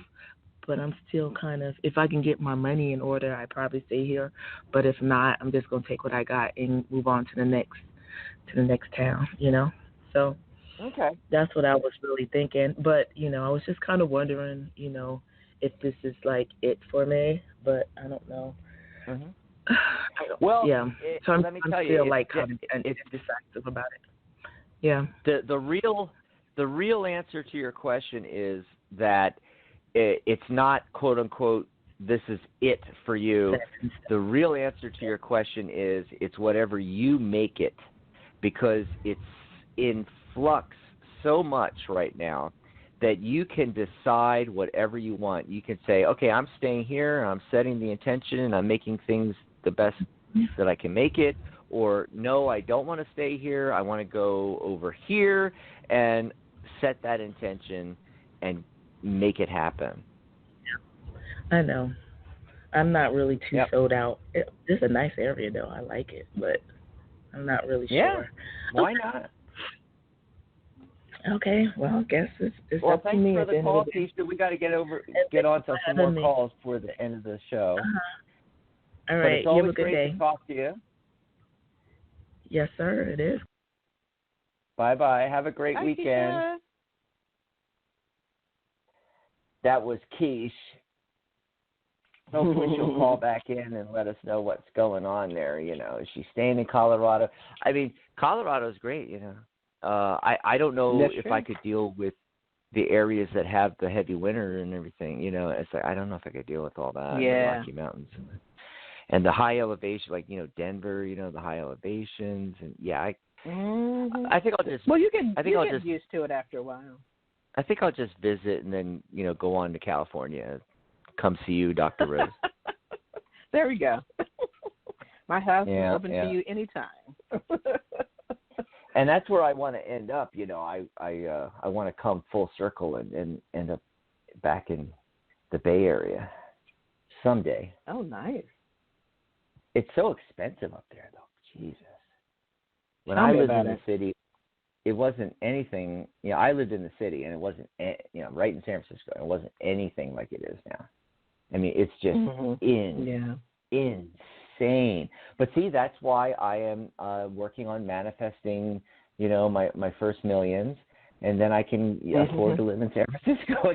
but I'm still kind of, if I can get my money in order, I'd probably stay here. But if not, I'm just going to take what I got and move on to the next town, you know? So that's what I was really thinking. But, you know, I was just kind of wondering, you know, if this is like it for me, but I don't know. Mm-hmm. Well, yeah. So I'm tell you, still like kind of indecisive about it. Yeah. The real answer to your question is that it's not, quote unquote, this is it for you. The real answer to your question is it's whatever you make it, because it's in flux so much right now that you can decide whatever you want. You can say, okay, I'm staying here, and I'm setting the intention, and I'm making things the best that I can make it, or no, I don't want to stay here, I want to go over here, and set that intention and make it happen. I know. I'm not really too sold out. This is a nice area, though. I like it, but I'm not really sure. Why not? Okay, well, I guess it's well, up to me. Thanks for the call, Keisha. We got to get on to some more calls for the end of the show. All right, but it's always you have a good day. To talk to you. Yes, sir, it is. Bye-bye. Have a great weekend. Keisha. That was Keish. Hopefully she'll call back in and let us know what's going on there. You know, is she staying in Colorado? I mean, Colorado's great, you know. I don't know if I could deal with the areas that have the heavy winter and everything. You know, it's like I don't know if I could deal with all that. Yeah. The Rocky Mountains and the high elevation, like, you know, Denver. You know, the high elevations, and I think I'll just. Well, you get I'll just used to it after a while. I think I'll just visit and then, you know, go on to California. Come see you, Dr. Rose. There we go. My house is open to you anytime. And that's where I want to end up. You know, I want to come full circle and end up back in the Bay Area someday. Oh, nice. It's so expensive up there, though. Jesus. When I lived in the city, it wasn't anything. You know, I lived in the city, and it wasn't, you know, right in San Francisco. It wasn't anything like it is now. I mean, it's just insane. But see, that's why I am working on manifesting, you know, my first millions, and then I can afford to live in San Francisco.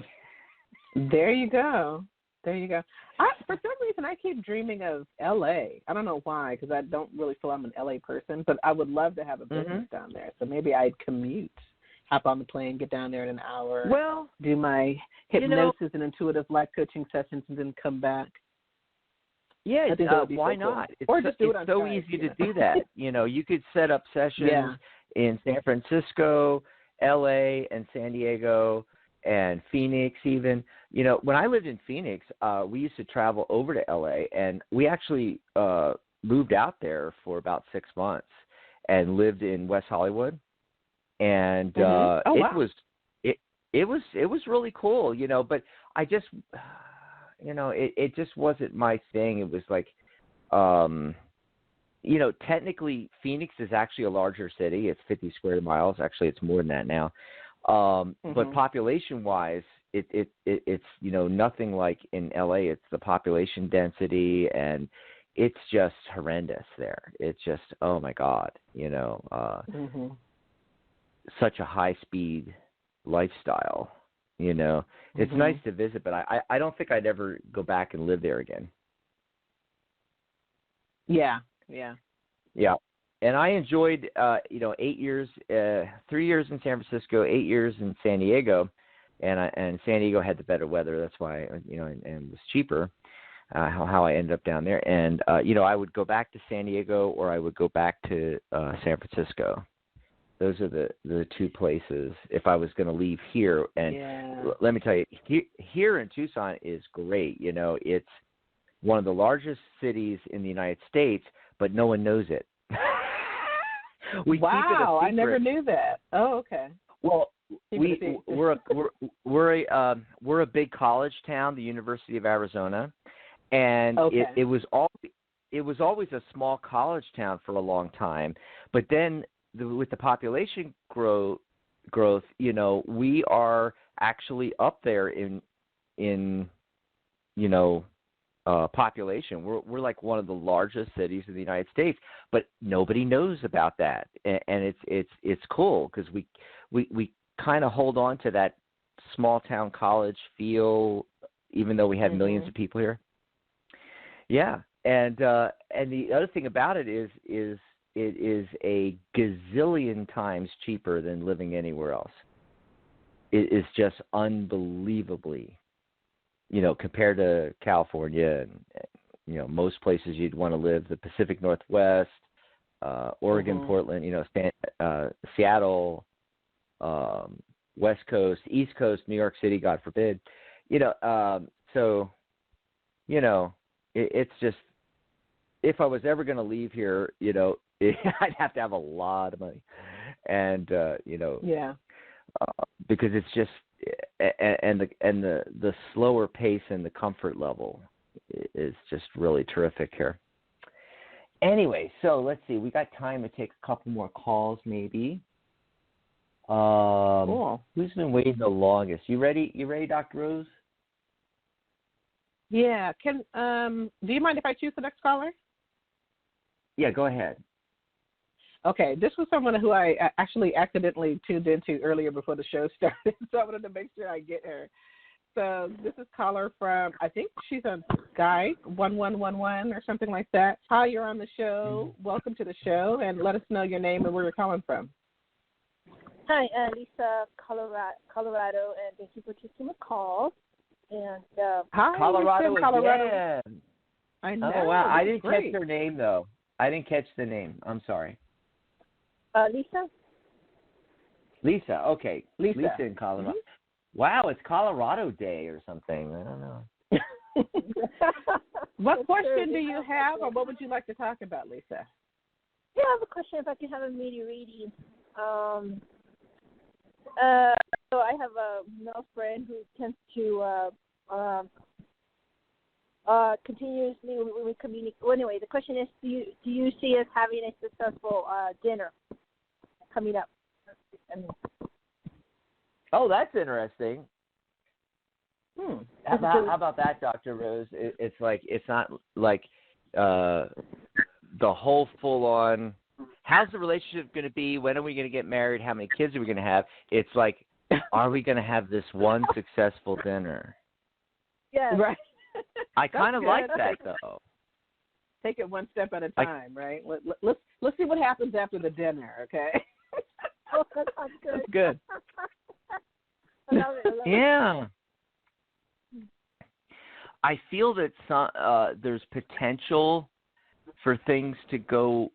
There you go. There you go. For some reason, I keep dreaming of L.A. I don't know why, because I don't really feel I'm an L.A. person, but I would love to have a business down there. So maybe I'd commute, hop on the plane, get down there in an hour, do my hypnosis and intuitive life coaching sessions, and then come back. Yeah, why not? Cool. Or just do it on so Skype, easy to do that. You know, you could set up sessions in San Francisco, L.A., and San Diego, and Phoenix even. You know, when I lived in Phoenix, we used to travel over to L.A., and we actually moved out there for about 6 months and lived in West Hollywood. And it was really cool, you know, but I just you know, it just wasn't my thing. It was like you know, technically Phoenix is actually a larger city. It's 50 square miles. Actually, it's more than that now. But population-wise, it's, you know, nothing like in LA. It's the population density, and it's just horrendous there. It's just, oh my God, you know, such a high-speed lifestyle. You know, it's nice to visit, but I don't think I'd ever go back and live there again. Yeah. And I enjoyed, you know, 8 years, 3 years in San Francisco, 8 years in San Diego, and San Diego had the better weather. That's why, you know, and it was cheaper. How I ended up down there, and you know, I would go back to San Diego or I would go back to San Francisco. Those are the two places if I was going to leave here. And let me tell you, here in Tucson is great. You know, it's one of the largest cities in the United States, but no one knows it. We keep it a secret. I never knew that. Oh, okay. Well, we're a big college town, the University of Arizona, and it was it was always a small college town for a long time, but then with the population growth, we are actually up there in population. We're like one of the largest cities in the United States, but nobody knows about that, and it's cool because we kind of hold on to that small town college feel, even though we have millions of people here. Yeah, and the other thing about it is it is a gazillion times cheaper than living anywhere else. It is just unbelievably, compared to California and, most places you'd want to live, the Pacific Northwest, Oregon, Portland, Seattle, West Coast, East Coast, New York City, God forbid. It's just, if I was ever going to leave here, I'd have to have a lot of money. And, because it's just, and the slower pace and the comfort level is just really terrific here. Anyway, so let's see. We got time to take a couple more calls, maybe. Cool. Who's been waiting the longest? You ready? Dr. Rose? Yeah. Do you mind if I choose the next caller? Yeah, go ahead. Okay, this was someone who I actually accidentally tuned into earlier before the show started, so I wanted to make sure I get her. So this is caller from, I think she's on Skype, 1111 or something like that. Hi, you're on the show. Welcome to the show, and let us know your name and where you're calling from. Hi, Lisa, Colorado, and thank you for taking the call. And hi, Colorado. Yeah. I know. Oh, wow. I didn't catch their name, though. I didn't catch the name. I'm sorry. Lisa. Lisa, okay. Lisa in Colorado. Mm-hmm. Wow, it's Colorado Day or something. I don't know. What question do you have, or what would you like to talk about, Lisa? Yeah, I have a question if I can have a media reading. So I have a male friend who tends to continuously communicate. Well, anyway, the question is, do you see us having a successful dinner coming up? Oh, that's interesting. How about that, Dr. Rose? It's not like the whole full-on, how's the relationship going to be? When are we going to get married? How many kids are we going to have? It's like, are we going to have this one successful dinner? Yeah. Right. I kind of like that, though. Take it one step at a time, right? Let's see what happens after the dinner, okay? Oh, that sounds good. That's good. I love it. Yeah. I feel that there's potential for things to go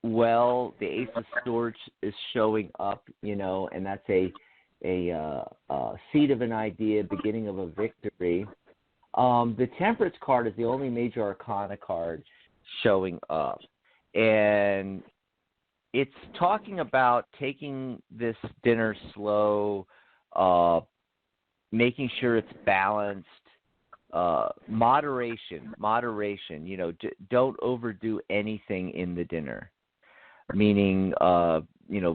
well. The Ace of Swords is showing up, and that's a seed of an idea, beginning of a victory. The Temperance card is the only major arcana card showing up, and it's talking about taking this dinner slow, making sure it's balanced, moderation. Don't overdo anything in the dinner, meaning,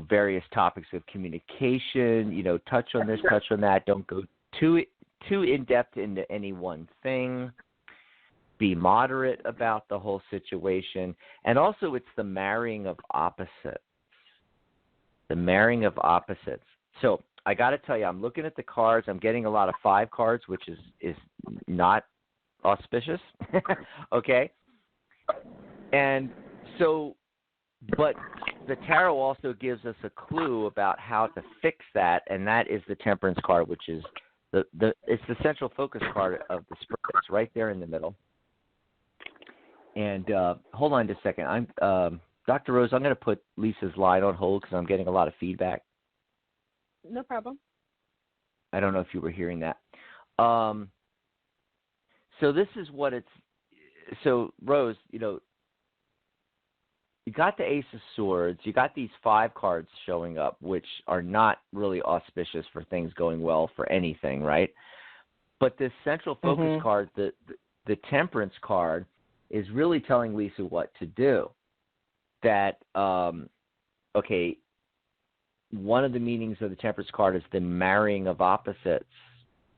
various topics of communication, touch on this, touch on that. Don't go too in-depth into any one thing. Be moderate about the whole situation. And also, it's the marrying of opposites. So I got to tell you, I'm looking at the cards. I'm getting a lot of 5 cards, which is not auspicious. Okay? And so, but the tarot also gives us a clue about how to fix that, and that is the Temperance card, which is it's the central focus card of the spread. It's right there in the middle. And hold on just a second. Dr. Rose, I'm going to put Lisa's line on hold because I'm getting a lot of feedback. No problem. I don't know if you were hearing that. So this is what it's. So Rose, you got the Ace of Swords. You got these 5 cards showing up, which are not really auspicious for things going well for anything, right? But this central focus card, the Temperance card, is really telling Lisa what to do. That, okay, one of the meanings of the Temperance card is the marrying of opposites.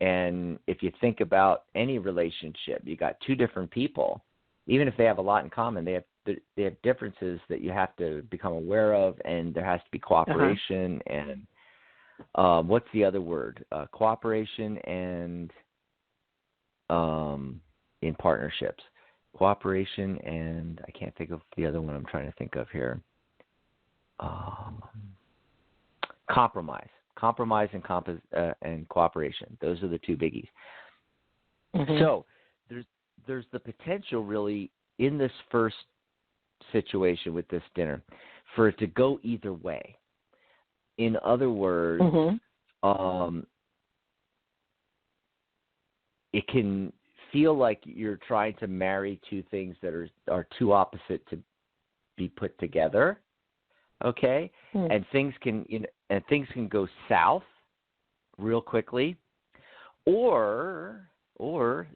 And if you think about any relationship, you got two different people, even if they have a lot in common, they have differences that you have to become aware of, and there has to be cooperation and what's the other word? Cooperation and in partnerships. Cooperation and I can't think of the other one I'm trying to think of here. Compromise. Compromise and cooperation. Those are the two biggies. So there's the potential really in this first situation with this dinner for it to go either way. In other words, it can feel like you're trying to marry two things that are too opposite to be put together. Okay? And things can go south real quickly, or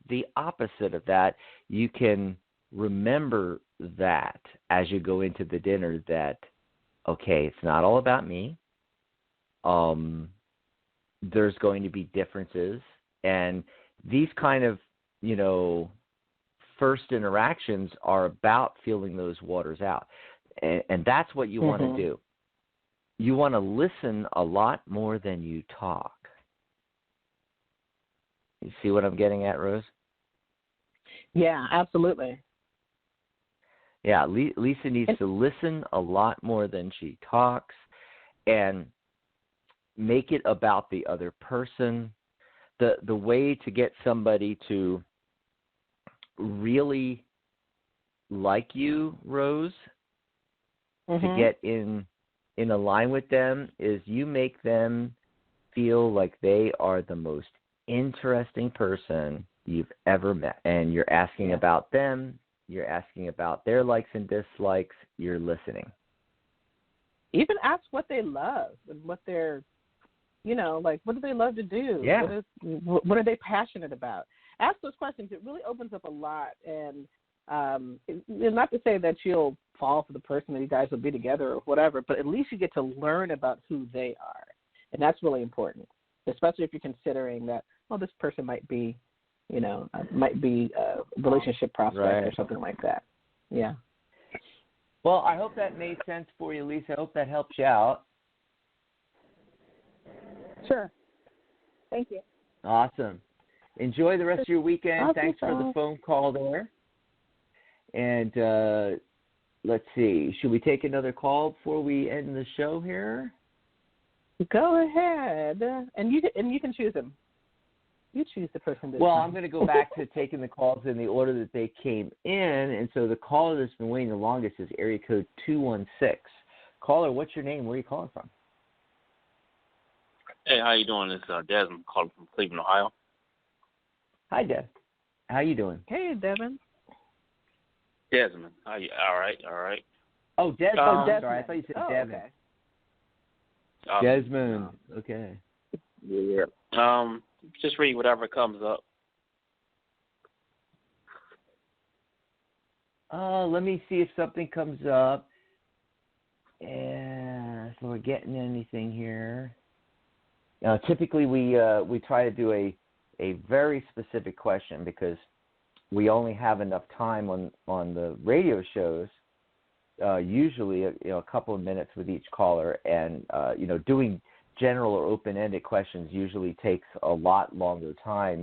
the opposite of that. You can remember that as you go into the dinner that, okay, it's not all about me. There's going to be differences, and these kind of, first interactions are about feeling those waters out. And that's what you want to do. You want to listen a lot more than you talk. You see what I'm getting at, Rose? Yeah, absolutely. Yeah, Lisa needs to listen a lot more than she talks and make it about the other person. The way to get somebody to really like you, Rose, to get in a line with them is you make them feel like they are the most interesting person you've ever met. And you're asking about them. You're asking about their likes and dislikes. You're listening. Even ask what they love and what they're, what do they love to do? Yeah. What are they passionate about? Ask those questions. It really opens up a lot. And not to say that you'll fall for the person that you guys will be together or whatever, but at least you get to learn about who they are. And that's really important, especially if you're considering that, this person might be, a relationship prospect or something like that. Yeah. Well, I hope that made sense for you, Lisa. I hope that helps you out. Sure. Thank you. Awesome. Enjoy the rest of your weekend. Thanks for the phone call there. And let's see. Should we take another call before we end the show here? Go ahead. And you can choose them. You choose the person. I'm going to go back to taking the calls in the order that they came in. And so the caller that's been waiting the longest is area code 216. Caller, what's your name? Where are you calling from? Hey, how you doing? It's Desmond calling from Cleveland, Ohio. Hi, Des. How you doing? Hey, Devin. Desmond. How you? All right. Oh, Desmond. Desmond. Sorry, I thought you said Devin. Okay. Desmond. Okay. Yeah. Just read whatever comes up. Let me see if something comes up. Yeah, so we're getting anything here. Typically, we try to do a very specific question because we only have enough time on the radio shows. Usually, a couple of minutes with each caller, and doing general or open-ended questions usually takes a lot longer time.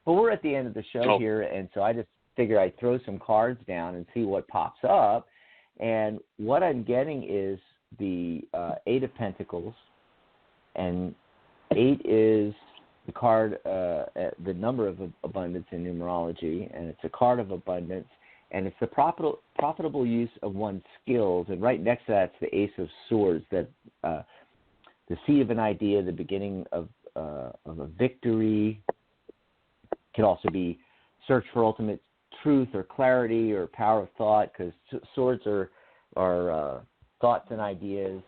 But we're at the end of the show here, and so I just figure I'd throw some cards down and see what pops up. And what I'm getting is the Eight of Pentacles, and 8 is the card, the number of abundance in numerology, and it's a card of abundance, and it's the profitable use of one's skills. And right next to that's the Ace of Swords, that the seed of an idea, the beginning of a victory. Can also be search for ultimate truth or clarity or power of thought, because swords are thoughts and ideas,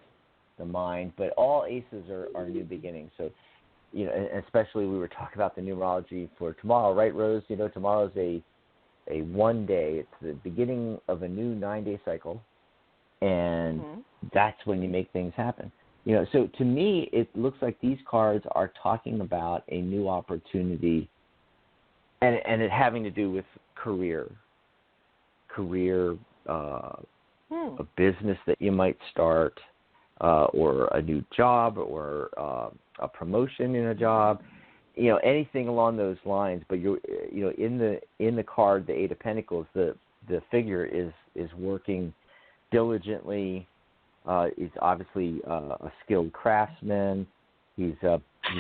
the mind. But all aces are new beginnings. So, especially we were talking about the numerology for tomorrow, right, Rose? Tomorrow's a a 1 day. It's the beginning of a new 9-day cycle, and that's when you make things happen. So to me, it looks like these cards are talking about a new opportunity, and it having to do with career, a business that you might start, or a new job, or a promotion in a job, anything along those lines. But in the card, the Eight of Pentacles, the figure is working diligently. He's obviously a skilled craftsman. He's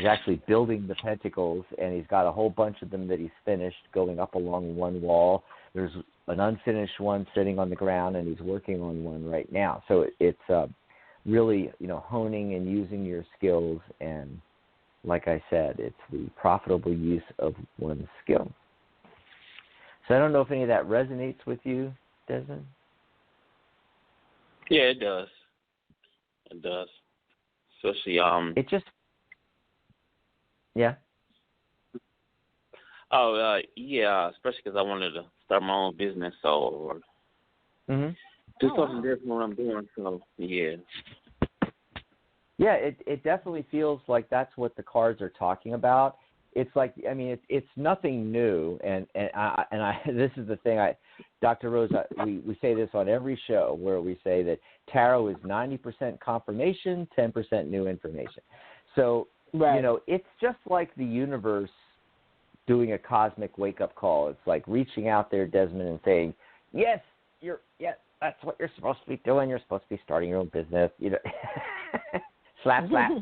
actually building the pentacles, and he's got a whole bunch of them that he's finished going up along one wall. There's an unfinished one sitting on the ground, and he's working on one right now. So it's really, honing and using your skills, and like I said, it's the profitable use of one's skill. So I don't know if any of that resonates with you, Desmond. Yeah, it does. It does. Especially It just. Yeah. Oh, yeah. Especially because I wanted to start my own business, so do something different what I'm doing. So yeah. Yeah, it definitely feels like that's what the cards are talking about. It's like, I mean, it's nothing new, and I this is the thing. Dr. Rose, we say this on every show where we say that tarot is 90% confirmation, 10% new information. So it's just like the universe doing a cosmic wake-up call. It's like reaching out there, Desmond, and saying, yes, that's what you're supposed to be doing. You're supposed to be starting your own business. Slap, slap.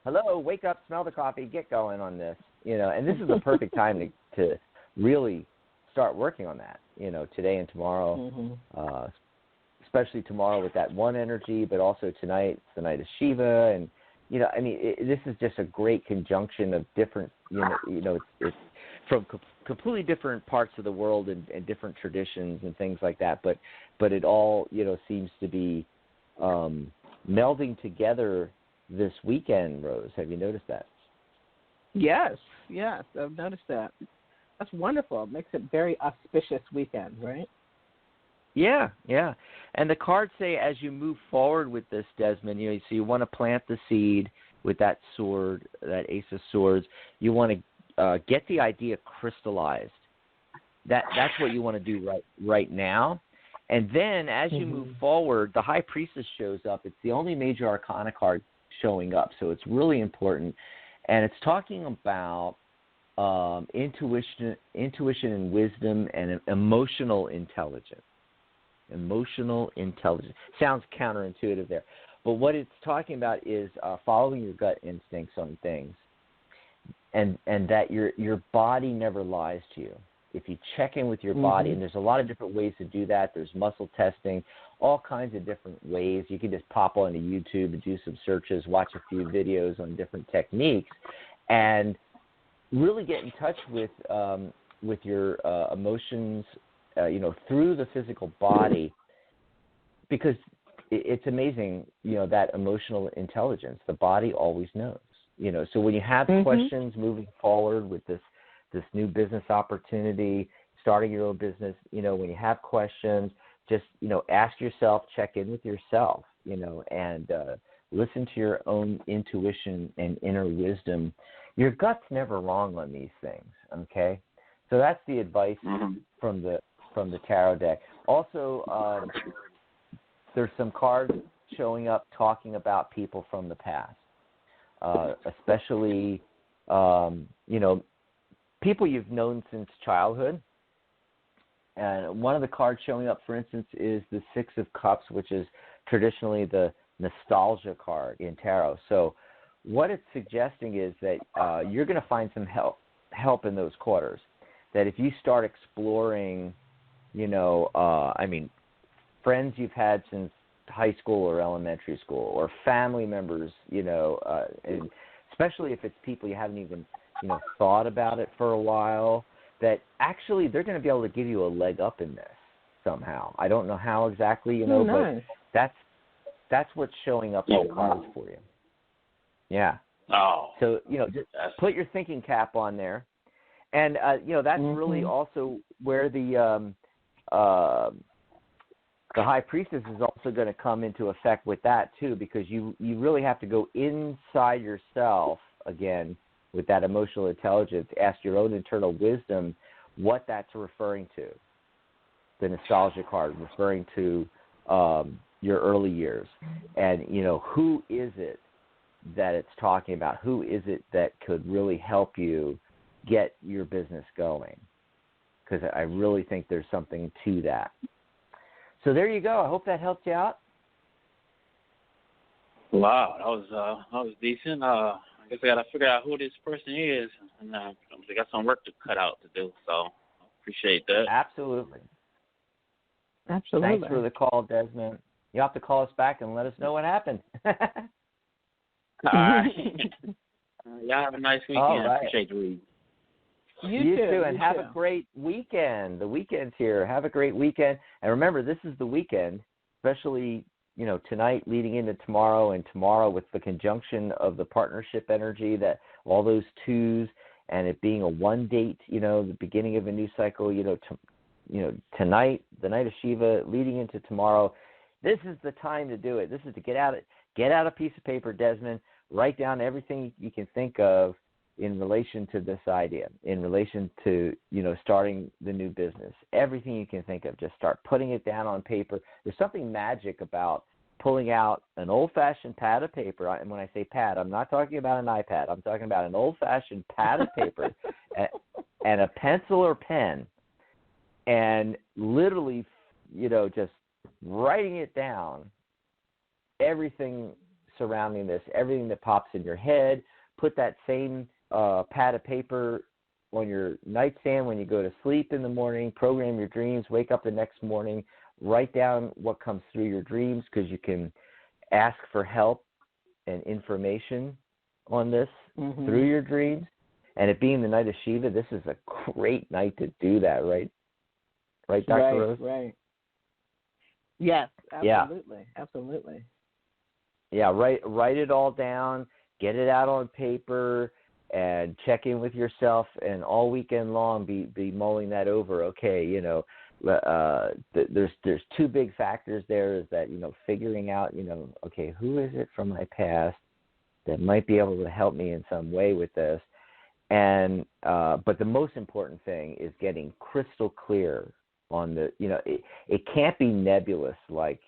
Hello, wake up, smell the coffee, get going on this. And this is the perfect time to really start working on that. Today and tomorrow, especially tomorrow with that one energy, but also tonight, it's the night of Shiva, and this is just a great conjunction of different. It's from completely different parts of the world and different traditions and things like that. But it all seems to be melding together this weekend, Rose. Have you noticed that? Yes, I've noticed that. That's wonderful. It makes it very auspicious weekend, right? Yeah. And the cards say as you move forward with this, Desmond, so you want to plant the seed with that sword, that Ace of Swords. You want to get the idea crystallized. That's what you want to do right now. And then as you move forward, the High Priestess shows up. It's the only major arcana card showing up, so it's really important. And it's talking about intuition and wisdom and emotional intelligence. Emotional intelligence. Sounds counterintuitive there. But what it's talking about is following your gut instincts on things, and that your body never lies to you. If you check in with your body, and there's a lot of different ways to do that. There's muscle testing, all kinds of different ways. You can just pop onto YouTube and do some searches, watch a few videos on different techniques, and really get in touch with your emotions, through the physical body, because it's amazing, that emotional intelligence. The body always knows, So when you have questions moving forward with this new business opportunity, starting your own business, when you have questions, just, ask yourself, check in with yourself, and listen to your own intuition and inner wisdom. Your gut's never wrong on these things, okay? So that's the advice from the tarot deck. Also, there's some cards showing up talking about people from the past, especially, people you've known since childhood. And one of the cards showing up, for instance, is the Six of Cups, which is traditionally the nostalgia card in tarot. So what it's suggesting is that you're going to find some help in those quarters. That if you start exploring, friends you've had since high school or elementary school, or family members, and especially if it's people you haven't even thought about it for a while, that actually they're going to be able to give you a leg up in this somehow. I don't know how exactly, nice. But that's what's showing up in the cards for you. Yeah. Oh. So, just put your thinking cap on there. And that's really also where the High Priestess is also going to come into effect with that too, because you really have to go inside yourself again with that emotional intelligence, ask your own internal wisdom what that's referring to. The nostalgia card referring to your early years, and who is it that it's talking about? Who is it that could really help you get your business going? Because I really think there's something to that. So there you go. I hope that helped you out. Wow, that was decent. I guess I got to figure out who this person is, and I got some work to cut out to do. So I appreciate that. Absolutely. Absolutely. Thanks for the call, Desmond. You have to call us back and let us know what happened. All right. Y'all have a nice weekend. All right. Appreciate the read. You too, and have a great weekend. The weekend's here. Have a great weekend. And remember, this is the weekend, especially, tonight leading into tomorrow, and tomorrow with the conjunction of the partnership energy, that all those twos, and it being a one date, the beginning of a new cycle, tonight, the night of Shiva, leading into tomorrow. This is the time to do it. This is to get out a piece of paper, Desmond, write down everything you can think of in relation to this idea, in relation to, starting the new business. Everything you can think of, just start putting it down on paper. There's something magic about pulling out an old-fashioned pad of paper. And when I say pad, I'm not talking about an iPad. I'm talking about an old-fashioned pad of paper and a pencil or pen, and literally, just writing it down, everything surrounding this, everything that pops in your head. Put that same pad of paper on your nightstand when you go to sleep in the morning. Program your dreams. Wake up the next morning. Write down what comes through your dreams, because you can ask for help and information on this through your dreams. And it being the night of Shiva, this is a great night to do that, right? Right, Dr. Rose? Right. Yes, absolutely. Yeah. Absolutely. Yeah, write it all down, get it out on paper, and check in with yourself, and all weekend long be mulling that over. Okay, there's two big factors there, is that, figuring out, okay, who is it from my past that might be able to help me in some way with this? And but the most important thing is getting crystal clear on the, it can't be nebulous, like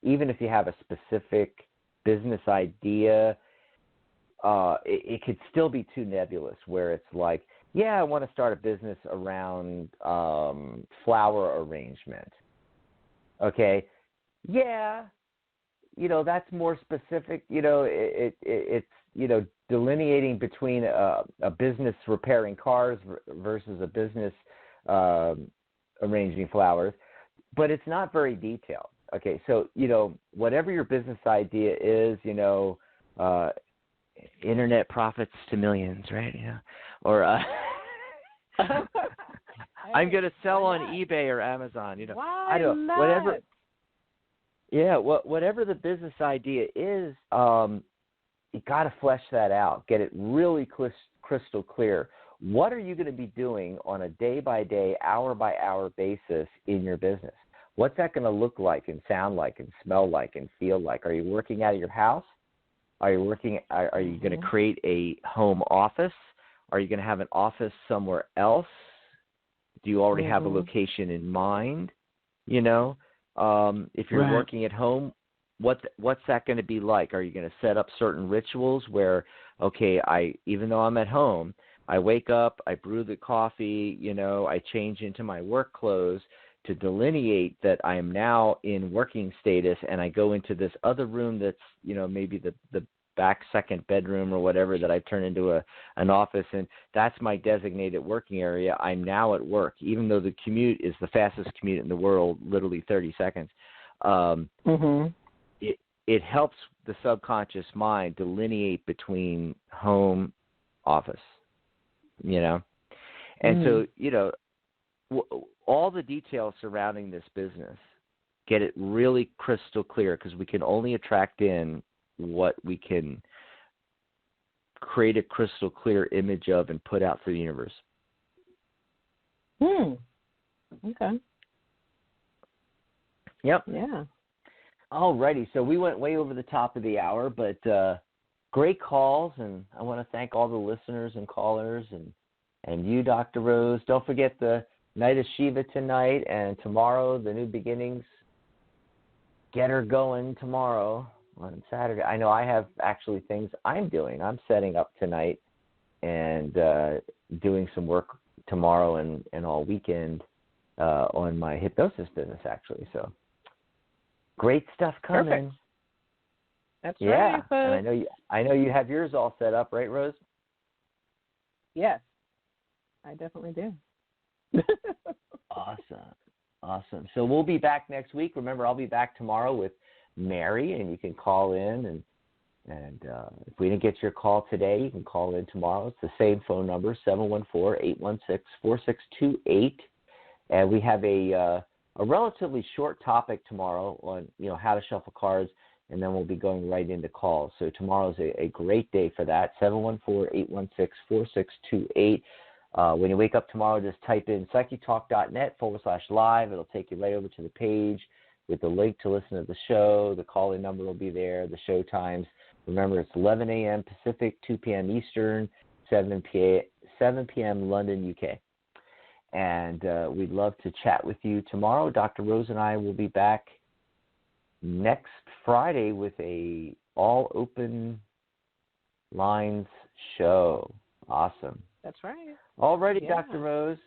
even if you have a specific business idea, it could still be too nebulous, where it's like, I want to start a business around flower arrangement. Okay, that's more specific. It's delineating between a business repairing cars versus a business arranging flowers, but it's not very detailed. Okay, so, whatever your business idea is, internet profits to millions, right? Yeah. Or I'm going to sell on eBay or Amazon, I don't know, whatever. Yeah, whatever the business idea is, you got to flesh that out. Get it really crystal clear. What are you going to be doing on a day-by-day, hour-by-hour basis in your business? What's that going to look like and sound like and smell like and feel like? Are you working out of your house? Are you going to create a home office? Are you going to have an office somewhere else? Do you already have a location in mind? If you're working at home, what's that going to be like? Are you going to set up certain rituals where, okay, even though I'm at home, I wake up, I brew the coffee, I change into my work clothes to delineate that I am now in working status, and I go into this other room that's, maybe the back second bedroom or whatever that I turn into an office, and that's my designated working area. I'm now at work, even though the commute is the fastest commute in the world, literally 30 seconds. It helps the subconscious mind delineate between home, office, And so, all the details surrounding this business, get it really crystal clear, because we can only attract in what we can create a crystal clear image of and put out to the universe. Okay. Yep. Yeah. Alrighty, so we went way over the top of the hour, but great calls, and I want to thank all the listeners and callers, and you, Dr. Rose. Don't forget the Night of Shiva tonight, and tomorrow, the New Beginnings. Get her going tomorrow on Saturday. I know I have actually things I'm doing. I'm setting up tonight and doing some work tomorrow and all weekend on my hypnosis business, actually. So great stuff coming. Perfect. That's yeah. right. And I know you have yours all set up, right, Rose? Yes, I definitely do. Awesome. So we'll be back next week. Remember, I'll be back tomorrow with Mary, and you can call in. And if we didn't get your call today, you can call in tomorrow. It's the same phone number, 714-816-4628. And we have a relatively short topic tomorrow on how to shuffle cards, and then we'll be going right into calls. So tomorrow's a great day for that, 714-816-4628. When you wake up tomorrow, just type in psychictalk.net/live. It'll take you right over to the page with the link to listen to the show. The call-in number will be there, the show times. Remember, it's 11 a.m. Pacific, 2 p.m. Eastern, 7 p.m. London, UK. And we'd love to chat with you tomorrow. Dr. Rose and I will be back next Friday with a all-open lines show. Awesome. That's right. Alrighty, Yeah. Dr. Rose.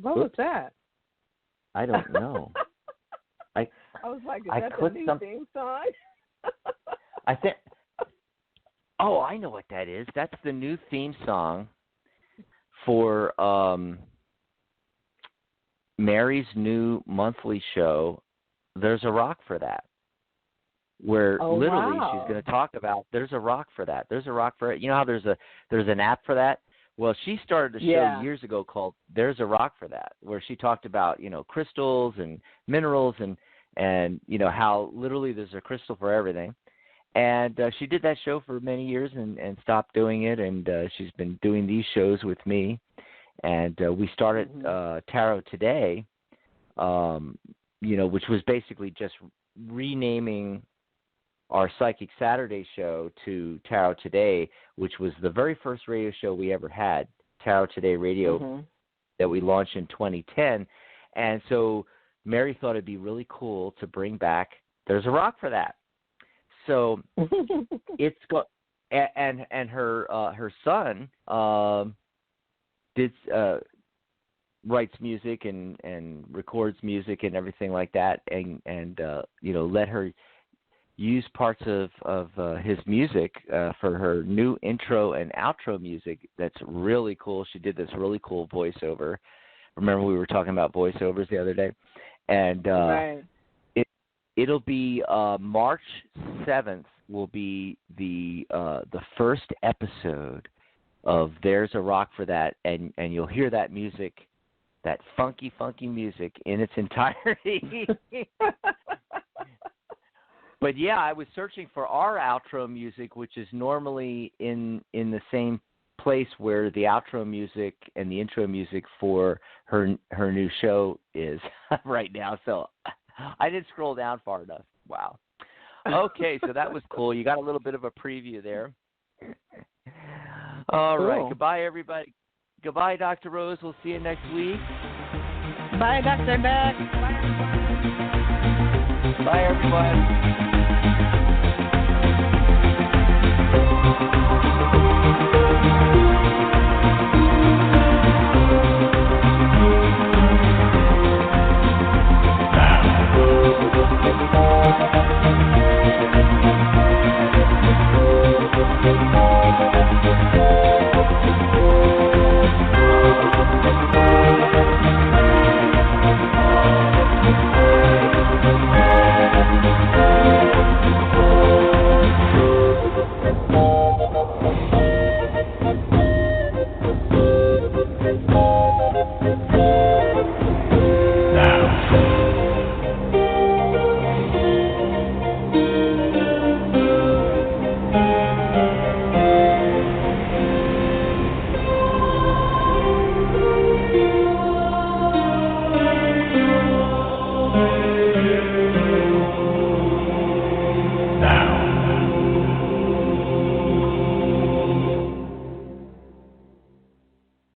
What was that? I don't know. I was like, is I that the clicked new theme song? I think. Oh, I know what that is. That's the new theme song for Mary's new monthly show. There's a rock for that. Where literally she's going to talk about. There's a rock for that. There's a rock for it. You know how there's an app for that. Well, she started a show years ago called "There's a Rock for That," where she talked about crystals and minerals and how literally there's a crystal for everything. And she did that show for many years and stopped doing it. And she's been doing these shows with me. And we started Tarot Today, which was basically just renaming our Psychic Saturday show to Tarot Today, which was the very first radio show we ever had, Tarot Today Radio, that we launched in 2010. And so Mary thought it'd be really cool to bring back There's a Rock for That. So it's and her son writes music and records music and everything like that, and let her use parts of his music for her new intro and outro music. That's really cool. She did this really cool voiceover. Remember we were talking about voiceovers the other day, and it'll be March 7th will be the first episode of There's a Rock for That, and you'll hear that music, that funky music in its entirety. But yeah, I was searching for our outro music, which is normally in the same place where the outro music and the intro music for her new show is right now. So I didn't scroll down far enough. Wow. Okay, so that was cool. You got a little bit of a preview there. All right. Goodbye, everybody. Goodbye, Dr. Rose. We'll see you next week. Bye, Dr. Dax. Bye, everyone.